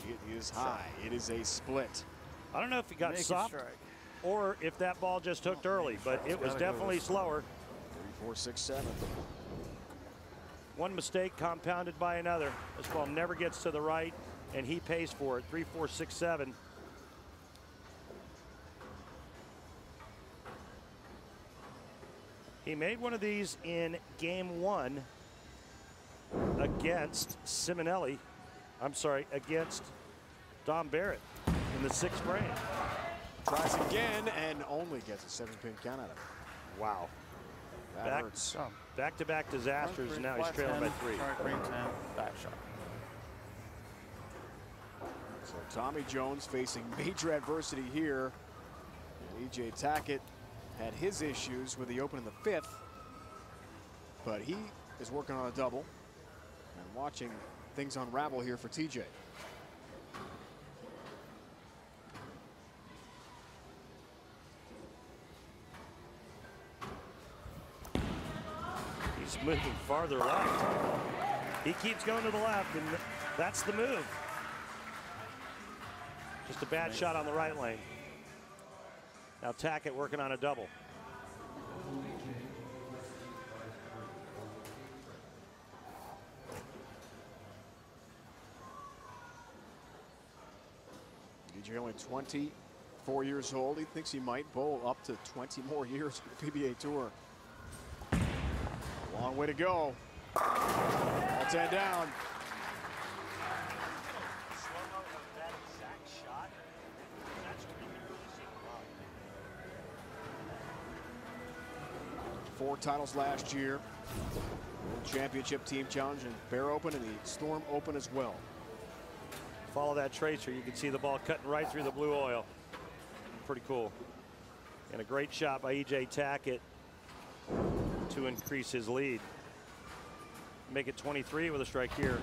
It is high. It is a split. I don't know if he got soft or if that ball just hooked early, but it was definitely slower. 3, 4, 6, 7. One mistake compounded by another. This ball never gets to the right, and he pays for it. 3, 4, 6, 7. He made one of these in game 1 against Ciminelli. I'm sorry, against Barrett in the 6th frame. Tries again and only gets a 7-pin count out of it. Wow. That hurts. Back-to-back disasters, and now he's trailing by 3. Green 10, back shot. So Tommy Jones facing major adversity here. E.J. Tackett had his issues with the open in the 5th, but he is working on a double and watching things unravel here for TJ. He's moving farther left. He keeps going to the left, and that's the move. Just a bad shot on the right lane. Now Tackett working on a double. DJ only 24 years old. He thinks he might bowl up to 20 more years with the PBA Tour. Long way to go. All 10 down. Four titles last year. World Championship Team Challenge and Bear Open and the Storm Open as well. Follow that tracer. You can see the ball cutting right through the blue oil. Pretty cool. And a great shot by E.J. Tackett to increase his lead. Make it 23 with a strike here.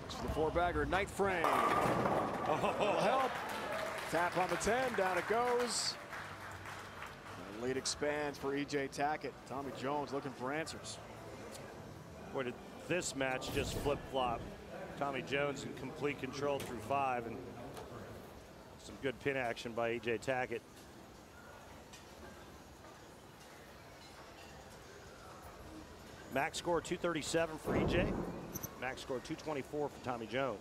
This is the 4-bagger, 9th frame. That'll help. Tap on the 10, down it goes. And the lead expands for E.J. Tackett. Tommy Jones looking for answers. Boy, did this match just flip-flop. Tommy Jones in complete control through 5, and some good pin action by E.J. Tackett. Max score 237 for E.J. Max score 224 for Tommy Jones.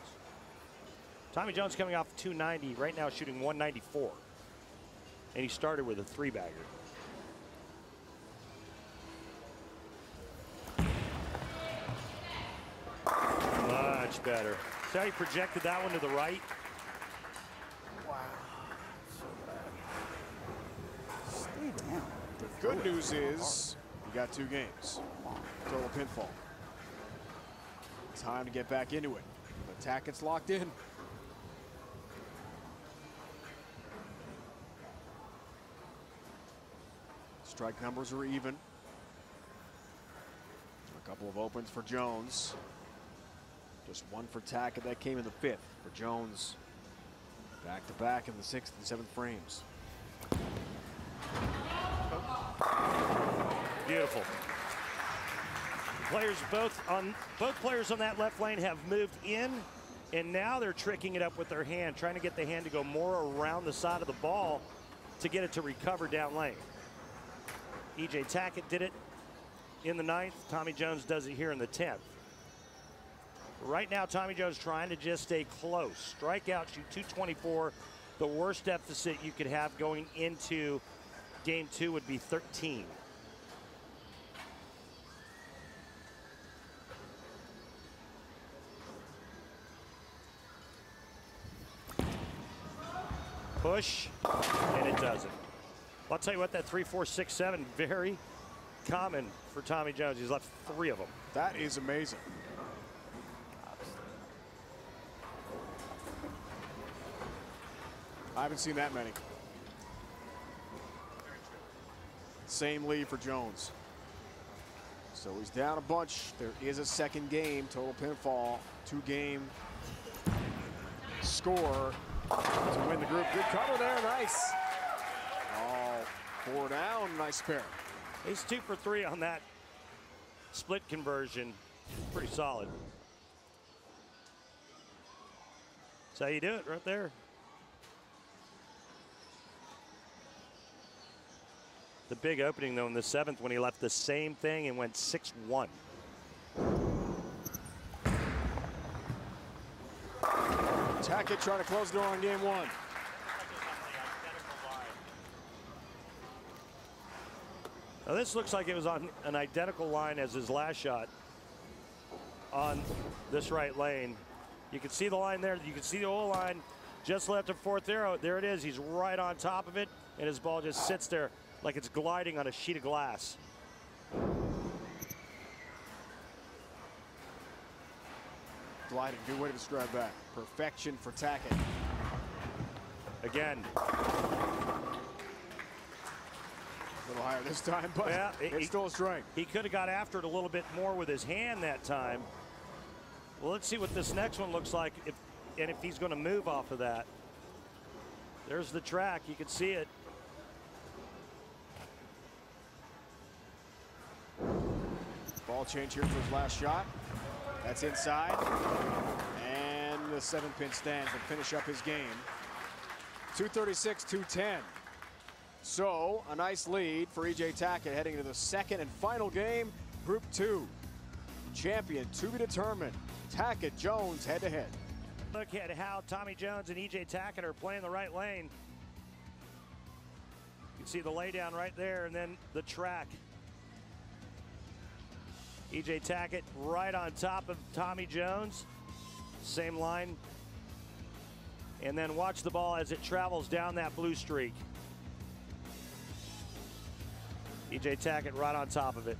Tommy Jones coming off 290, right now shooting 194. And he started with a 3-bagger. Much better. See how he projected that one to the right? Wow. So bad. Stay down. The good news is you got 2 games. Total pinfall. Time to get back into it. But Tackett's locked in. Strike numbers are even. A couple of opens for Jones. Just one for Tackett. That came in the 5th for Jones. Back to back in the 6th and 7th frames. Beautiful. Players both players on that left lane have moved in, and now they're tricking it up with their hand, trying to get the hand to go more around the side of the ball to get it to recover down lane. EJ Tackett did it in the 9th. Tommy Jones does it here in the 10th. Right now, Tommy Jones trying to just stay close. Strikeout, shoot 224. The worst deficit you could have going into game 2 would be 13. Push, and it doesn't. I'll tell you what, that 3, 4, 6, 7, very common for Tommy Jones. He's left 3 of them. That is amazing. I haven't seen that many. Same lead for Jones. So he's down a bunch. There is a second game, total pinfall, 2-game score to win the group. Good cover there, nice. All 4 down, nice pair. He's 2 for 3 on that split conversion. Pretty solid. That's how you do it right there. The big opening, though, in the 7th when he left the same thing and went 6-1. Tackett trying to close the door on game 1. Now this looks like it was on an identical line as his last shot on this right lane. You can see the line there. You can see the oil line just left of 4th arrow. There it is. He's right on top of it, and his ball just sits there like it's gliding on a sheet of glass. Gliding, good way to describe that. Perfection for Tackett. Again. A little higher this time, but yeah, it's still a strike. He could have got after it a little bit more with his hand that time. Well, let's see what this next one looks like if he's going to move off of that. There's the track. You can see it. Ball change here for his last shot. That's inside. And the 7-pin stands will finish up his game. 236-210. So a nice lead for EJ Tackett heading into the second and final game, Group 2. Champion to be determined. Tackett, Jones head to head. Look at how Tommy Jones and EJ Tackett are playing the right lane. You can see the laydown right there and then the track. EJ Tackett right on top of Tommy Jones. Same line. And then watch the ball as it travels down that blue streak. EJ Tackett right on top of it.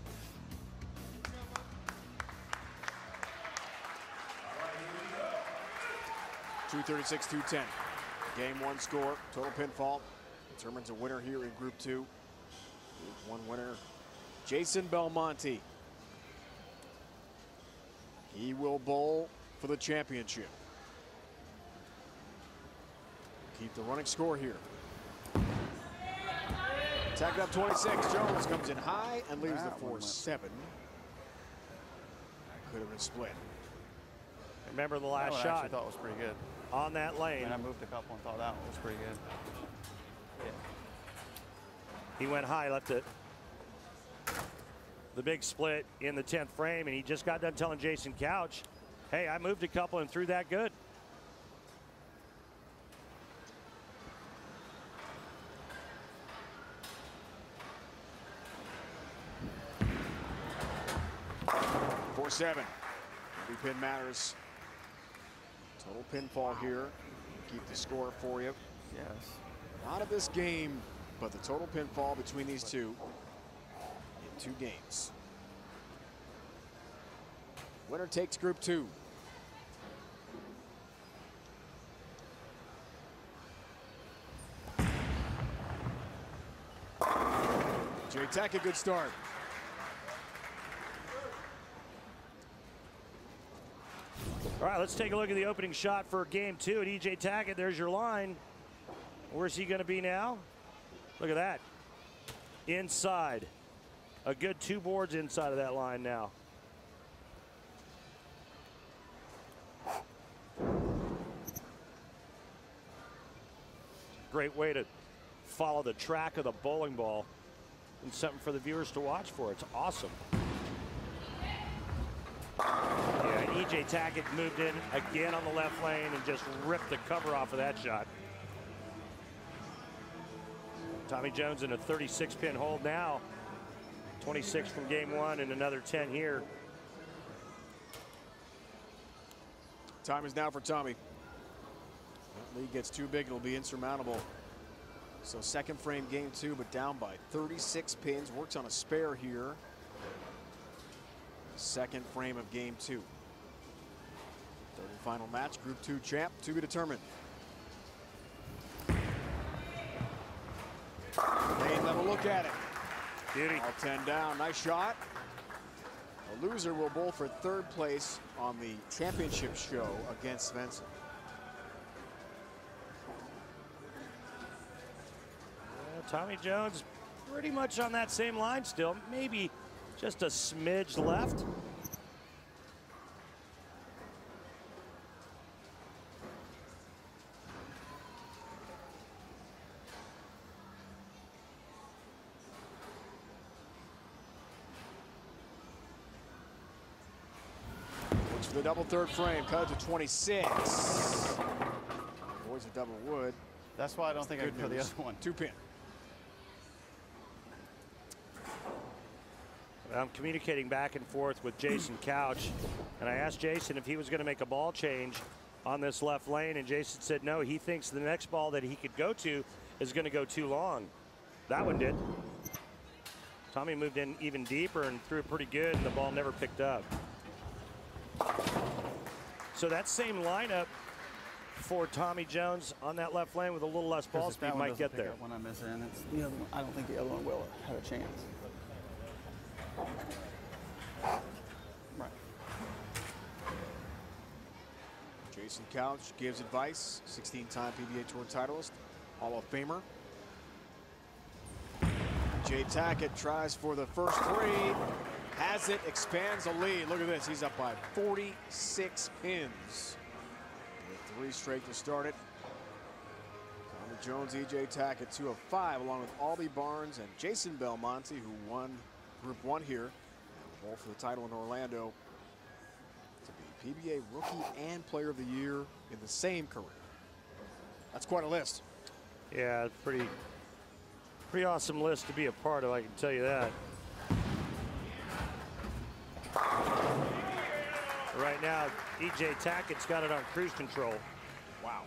.236-210. Game 1 score, total pinfall. Determines a winner here in Group 2. Group 1 winner, Jason Belmonte. He will bowl for the championship. Keep the running score here. Tackett up 26. Jones comes in high and leaves the 4-7. Could have been split. Remember the last shot? shot I thought was pretty good. On that lane. And I moved a couple and thought that one was pretty good. Yeah. He went high, left it. The big split in the 10th frame, and he just got done telling Jason Couch, hey, I moved a couple and threw that good. .47. Every pin matters. Total pinfall here. Keep the score for you. Yes. Not of this game, but the total pinfall between these two in 2 games. Winner takes Group 2. Jay Tackett, good start. All right, let's take a look at the opening shot for game 2 at EJ Tackett. There's your line. Where's he going to be now? Look at that. Inside. A good 2 boards inside of that line now. Great way to follow the track of the bowling ball, and something for the viewers to watch for. It's awesome. Yeah, EJ Tackett moved in again on the left lane and just ripped the cover off of that shot. Tommy Jones in a 36-pin hold now. 26 from game 1 and another 10 here. Time is now for Tommy. That lead gets too big, it'll be insurmountable. So second frame game 2, but down by 36 pins. Works on a spare here. Second frame of game 2. Third and final match, Group 2 champ to be determined. Main level look at it. Beauty. All 10 down, nice shot. The loser will bowl for third place on the championship show against Sevensson. Tommy Jones pretty much on that same line still, maybe just a smidge left. Looks for the double third frame, cut to 26. Avoids a double wood. That's why I don't think I can put the other one. 2-pin. I'm communicating back and forth with Jason Couch, and I asked Jason if he was going to make a ball change on this left lane, and Jason said no, he thinks the next ball that he could go to is going to go too long. That one did. Tommy moved in even deeper and threw it pretty good, and the ball never picked up. So that same lineup for Tommy Jones on that left lane with a little less ball speed might get there. When I miss in, it's the other one. I don't think the other one will have a chance. Right. Jason Couch gives advice. 16-time PBA Tour titleist, Hall of Famer. Jay Tackett tries for the first 3. Has it, expands the lead. Look at this, he's up by 46 pins. With 3 straight to start it. Tommy Jones, EJ Tackett, 2 of 5, along with Albie Barnes and Jason Belmonte, who won Group 1 here. Bowl for the title in Orlando to be PBA Rookie and Player of the Year in the same career. That's quite a list. Yeah, pretty awesome list to be a part of, I can tell you that. Right now, EJ Tackett's got it on cruise control. Wow.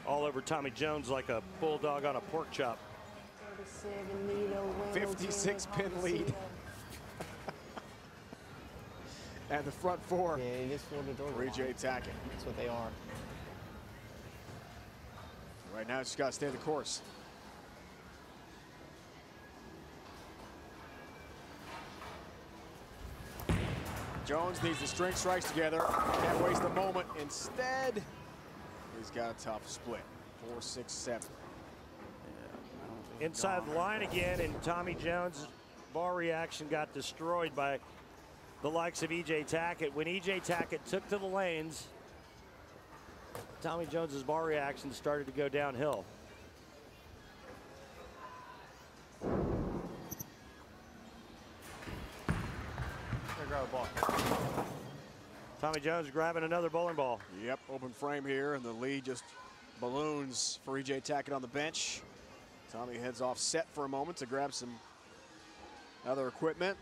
All over Tommy Jones like a bulldog on a pork chop. 56 pin lead. And the front 4 Yeah, he just filled the door. for EJ Tackett. That's what they are. Right now, it's just got to stay the course. Jones needs the string strikes together. Can't waste the moment. Instead, he's got a tough split. 4, 6, 7. Inside the line again, and Tommy Jones' ball reaction got destroyed by the likes of EJ Tackett. When EJ Tackett took to the lanes, Tommy Jones's ball reaction started to go downhill. Grab a ball. Tommy Jones grabbing another bowling ball. Yep, open frame here, and the lead just balloons for EJ Tackett on the bench. Tommy heads off set for a moment to grab some other equipment.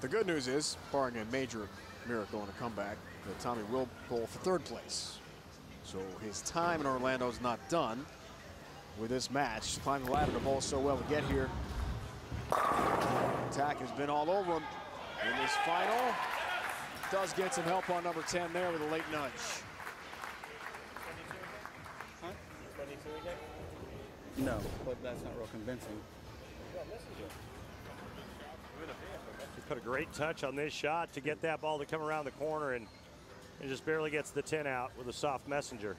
The good news is, barring a major miracle and a comeback, that Tommy will bowl for third place. So his time in Orlando is not done with this match. Climbing the ladder to bowl so well to get here. Attack has been all over him in this final. Does get some help on number 10 there with a late nudge. Huh? No, but that's not real convincing. He put a great touch on this shot to get that ball to come around the corner, and and just barely gets the 10 out with a soft messenger.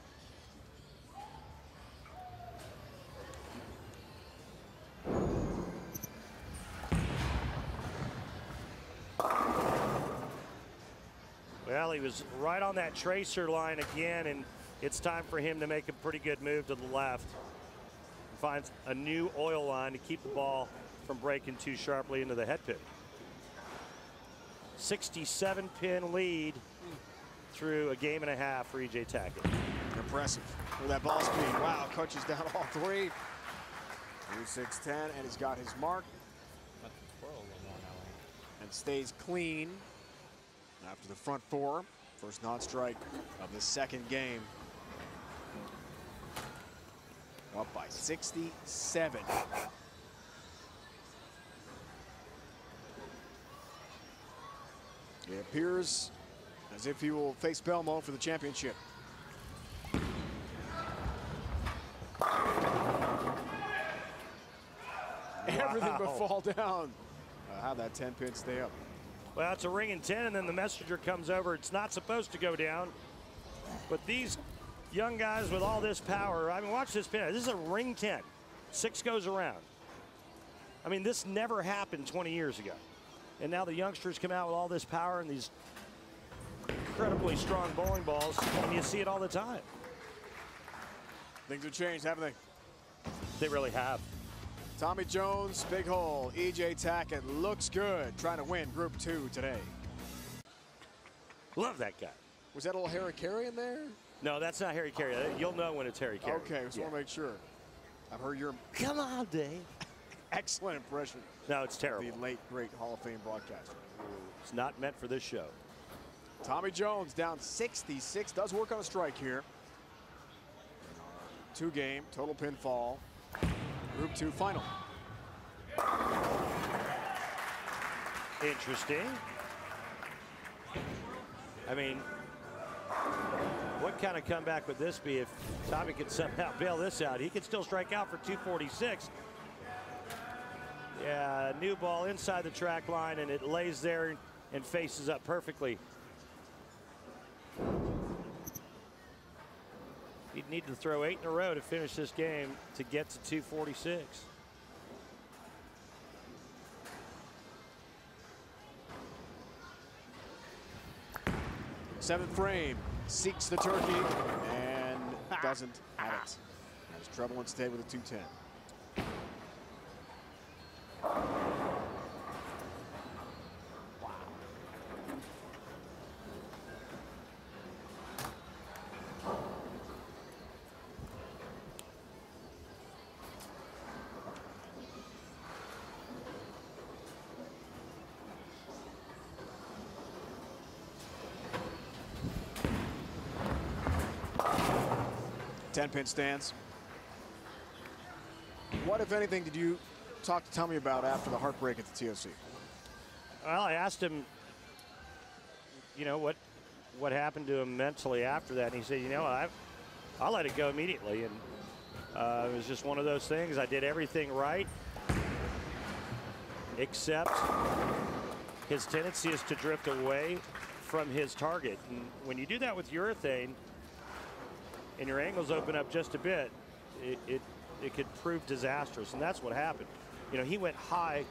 Well, he was right on that tracer line again, and it's time for him to make a pretty good move to the left. Finds a new oil line to keep the ball from breaking too sharply into the head pin. 67-pin lead through a game and a half for E.J. Tackett. Impressive. With that ball speed. Wow, coaches down all three. 3-6-10, and he's got his mark. And stays clean after the front four. First non-strike of the second game. Up by 67. It appears as if he will face Belmonte for the championship. Everything but fall down. How that 10-pin stay up. Well, it's a ring and 10, and then the messenger comes over. It's not supposed to go down, but these young guys with all this power, I mean, watch this pin. This is a ring 10. 6 goes around. I mean, this never happened 20 years ago. And now the youngsters come out with all this power and these incredibly strong bowling balls, and you see it all the time. Things have changed, haven't they? They really have. Tommy Jones, big hole. E.J. Tackett looks good, trying to win Group 2 today. Love that guy. Was that a little Harry Carey in there? No, that's not Harry Carey. You'll know when it's Harry Carey. Okay, just want to make sure. I've heard your Come on, Dave. excellent impression. No, it's terrible. The late, great Hall of Fame broadcaster. It's not meant for this show. Tommy Jones down 66, does work on a strike here. 2-game, total pinfall. Group 2 final. Interesting. I mean, what kind of comeback would this be if Tommy could somehow bail this out? He could still strike out for 246. Yeah, new ball inside the track line, and it lays there and faces up perfectly. He'd need to throw 8 in a row to finish this game to get to 246. Seventh frame, seeks the turkey and doesn't have it. Has trouble instead with a 210. 10-pin stands. What, if anything, did you talk to Tommy about after the heartbreak at the TOC? Well, I asked him, you know, what happened to him mentally after that, and he said, you know, I let it go immediately, and it was just one of those things. I did everything right, except his tendency is to drift away from his target, and when you do that with urethane, and your angles open up just a bit, it could prove disastrous, and that's what happened. You know, he went high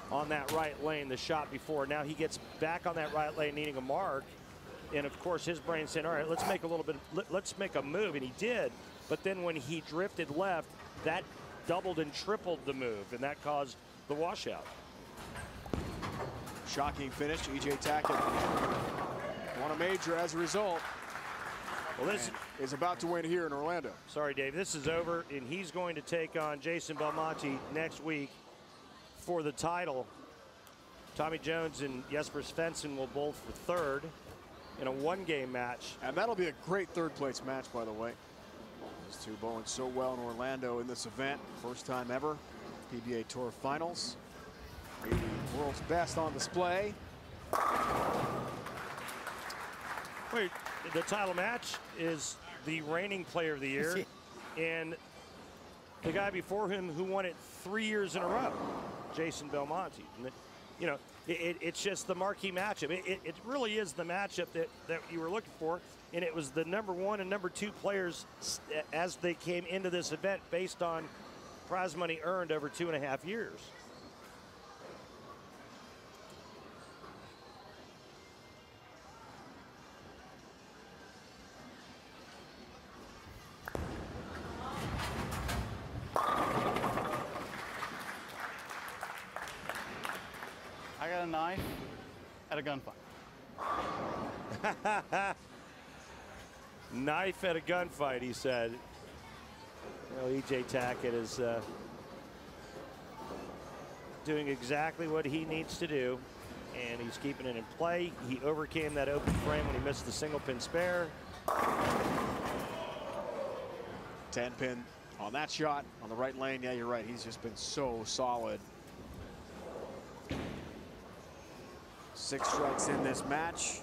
on that right lane the shot before. Now he gets back on that right lane needing a mark, and of course his brain said, all right, let's make a little bit, let's make a move, and he did. But then when he drifted left, that doubled and tripled the move, and that caused the washout. Shocking finish. E.J. Tackett won a major as a result. Well, this is about to win here in Orlando. Sorry, Dave. This is over, and he's going to take on Jason Belmonte next week for the title. Tommy Jones and Jesper Sevensson will bowl for third in a 1-game match. And that'll be a great third-place match, by the way. These two bowling so well in Orlando in this event. First time ever. PBA Tour Finals. Maybe the world's best on display. Wait, the title match is the reigning player of the year and the guy before him who won it 3 years in a row, Jason Belmonte. And, you know, it's just the marquee matchup. It really is the matchup that you were looking for, and it was the #1 and #2 players as they came into this event based on prize money earned over 2.5 years. I got a knife at a gunfight. Knife at a gunfight, he said. Well, E.J. Tackett is doing exactly what he needs to do, and he's keeping it in play. He overcame that open frame when he missed the single pin spare. 10 pin on that shot on the right lane. Yeah, you're right. He's just been so solid. 6 strikes in this match.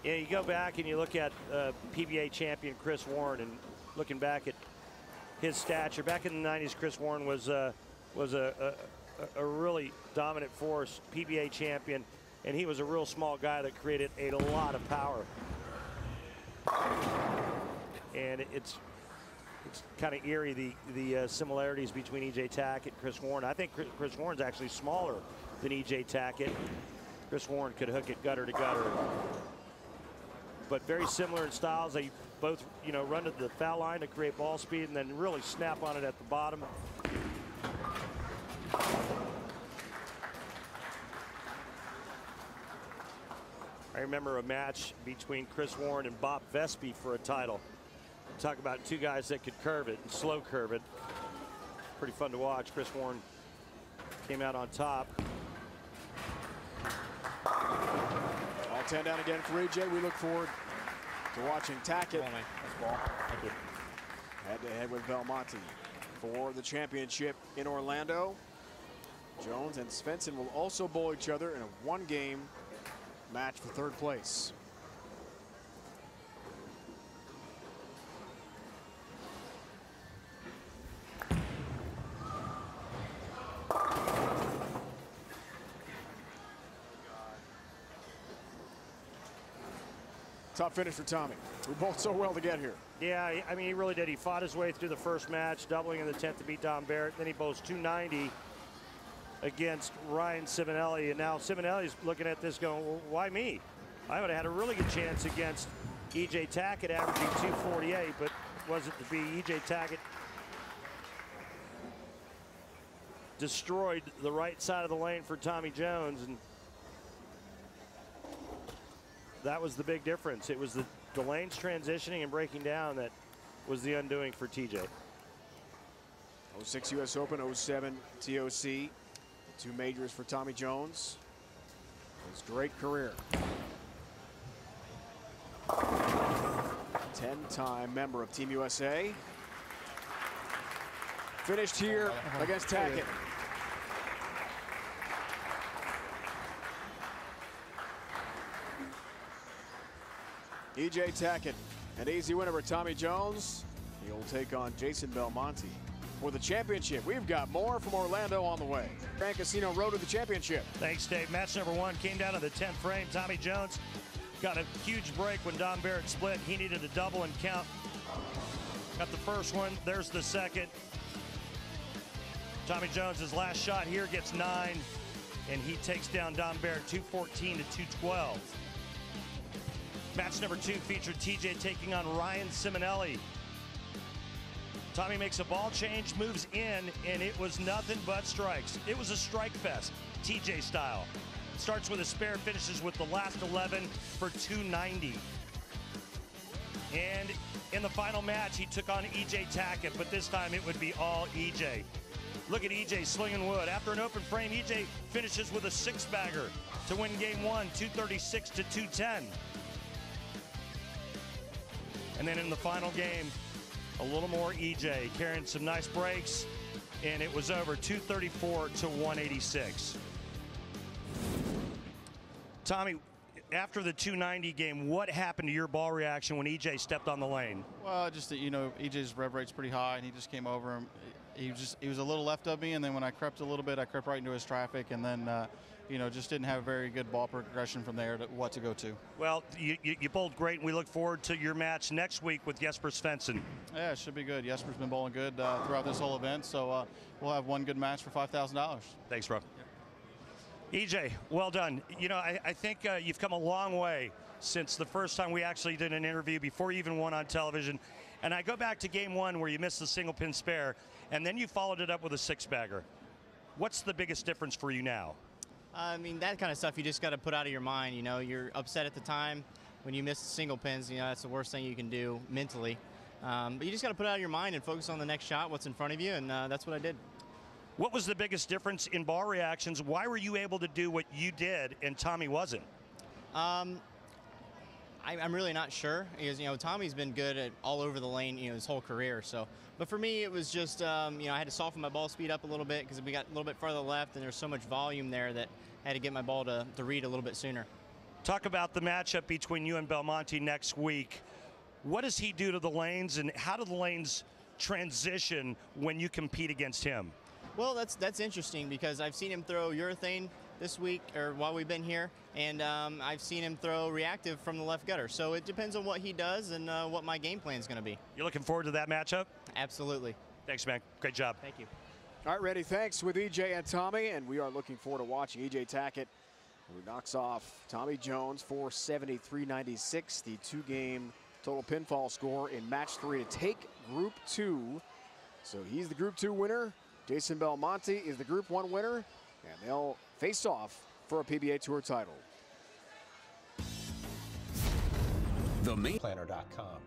Yeah, you go back and you look at PBA champion Chris Warren, and looking back at his stature. Back in the 90s, Chris Warren was a really dominant force, PBA champion, and he was a real small guy that created a lot of power. And it's kind of eerie, the similarities between E.J. Tackett and Chris Warren. I think Chris Warren's actually smaller than E.J. Tackett. Chris Warren could hook it gutter to gutter. But very similar in styles. They both, run to the foul line to create ball speed and then really snap on it at the bottom. I remember a match between Chris Warren and Bob Vespi for a title. Talk about two guys that could curve it and slow curve it. Pretty fun to watch. Chris Warren came out on top. All 10 down again for E.J. We look forward to watching Tackett head-to-head with Belmonte for the championship in Orlando. Jones and Sevensson will also bowl each other in a 1-game match for 3rd place. Tough finish for Tommy. We bowled so well to get here. Yeah, I mean, he really did. He fought his way through the first match, doubling in the 10th to beat Don Barrett. Then he bowls 290 against Ryan Ciminelli. And now Ciminelli's looking at this going, well, why me? I would have had a really good chance against E.J. Tackett, averaging 248, but wasn't to be. E.J. Tackett destroyed the right side of the lane for Tommy Jones, and that was the big difference. It was the lanes transitioning and breaking down that was the undoing for TJ. 06 U.S. Open, 07 TOC. The 2 majors for Tommy Jones. His great career. 10-time member of Team USA. Finished here against Tackett. E.J. Tackett, an easy win over Tommy Jones. He'll take on Jason Belmonte for the championship. We've got more from Orlando on the way. Grand Casino Road to the championship. Thanks, Dave. Match number 1 came down to the 10th frame. Tommy Jones got a huge break when Don Barrett split. He needed a double and count. Got the first one. There's the second. Tommy Jones, his last shot here, gets 9, and he takes down Don Barrett 214 to 212. Match number 2 featured TJ taking on Ryan Cimenelli. Tommy makes a ball change, moves in, and it was nothing but strikes. It was a strike fest, TJ style. Starts with a spare, finishes with the last 11 for 290. And in the final match, he took on E.J. Tackett, but this time it would be all E.J. Look at E.J. slinging wood. After an open frame, E.J. finishes with a 6-bagger to win game 1, 236 to 210. And then in the final game, a little more EJ, carrying some nice breaks, and it was over 234 to 186. Tommy, after the 290 game, what happened to your ball reaction when EJ stepped on the lane? Well, just that, you know, EJ's rev rate's pretty high, and he just came over him. He was a little left of me, and then when I crept a little bit, I crept right into his traffic, and then you know, just didn't have a very good ball progression from there to what to go to. Well, you bowled great, and we look forward to your match next week with Jesper Sevensson. Yeah, it should be good. Jesper's been bowling good throughout this whole event, so we'll have one good match for $5,000. Thanks, bro. EJ, well done. You know, I think you've come a long way since the first time we actually did an interview before you even won on television. And I go back to game one where you missed the single pin spare, and then you followed it up with a six-bagger. What's the biggest difference for you now? I mean, that kind of stuff you just got to put out of your mind. You know, you're upset at the time when you miss the single pins. You know, that's the worst thing you can do mentally. But you just got to put it out of your mind and focus on the next shot, what's in front of you, and that's what I did. What was the biggest difference in ball reactions? Why were you able to do what you did and Tommy wasn't? I'm really not sure, because, you know, Tommy's been good at all over the lane, you know, his whole career. So, but for me, it was just, you know, I had to soften my ball speed up a little bit because we got a little bit farther left, and there's so much volume there that I had to get my ball to read a little bit sooner. Talk about the matchup between you and Belmonte next week. What does he do to the lanes, and how do the lanes transition when you compete against him? Well, that's interesting, because I've seen him throw urethane this week, or while we've been here, and I've seen him throw reactive from the left gutter. So it depends on what he does and what my game plan is going to be. You're looking forward to that matchup? Absolutely. Thanks, man. Great job. Thank you. All right, ready, thanks with EJ and Tommy, and we are looking forward to watching EJ Tackett, who knocks off Tommy Jones for 73-96, the two-game total pinfall score in match 3 to take Group 2. So he's the Group 2 winner. Jason Belmonte is the Group 1 winner, and they'll face off for a PBA Tour title. TheMainPlanner.com.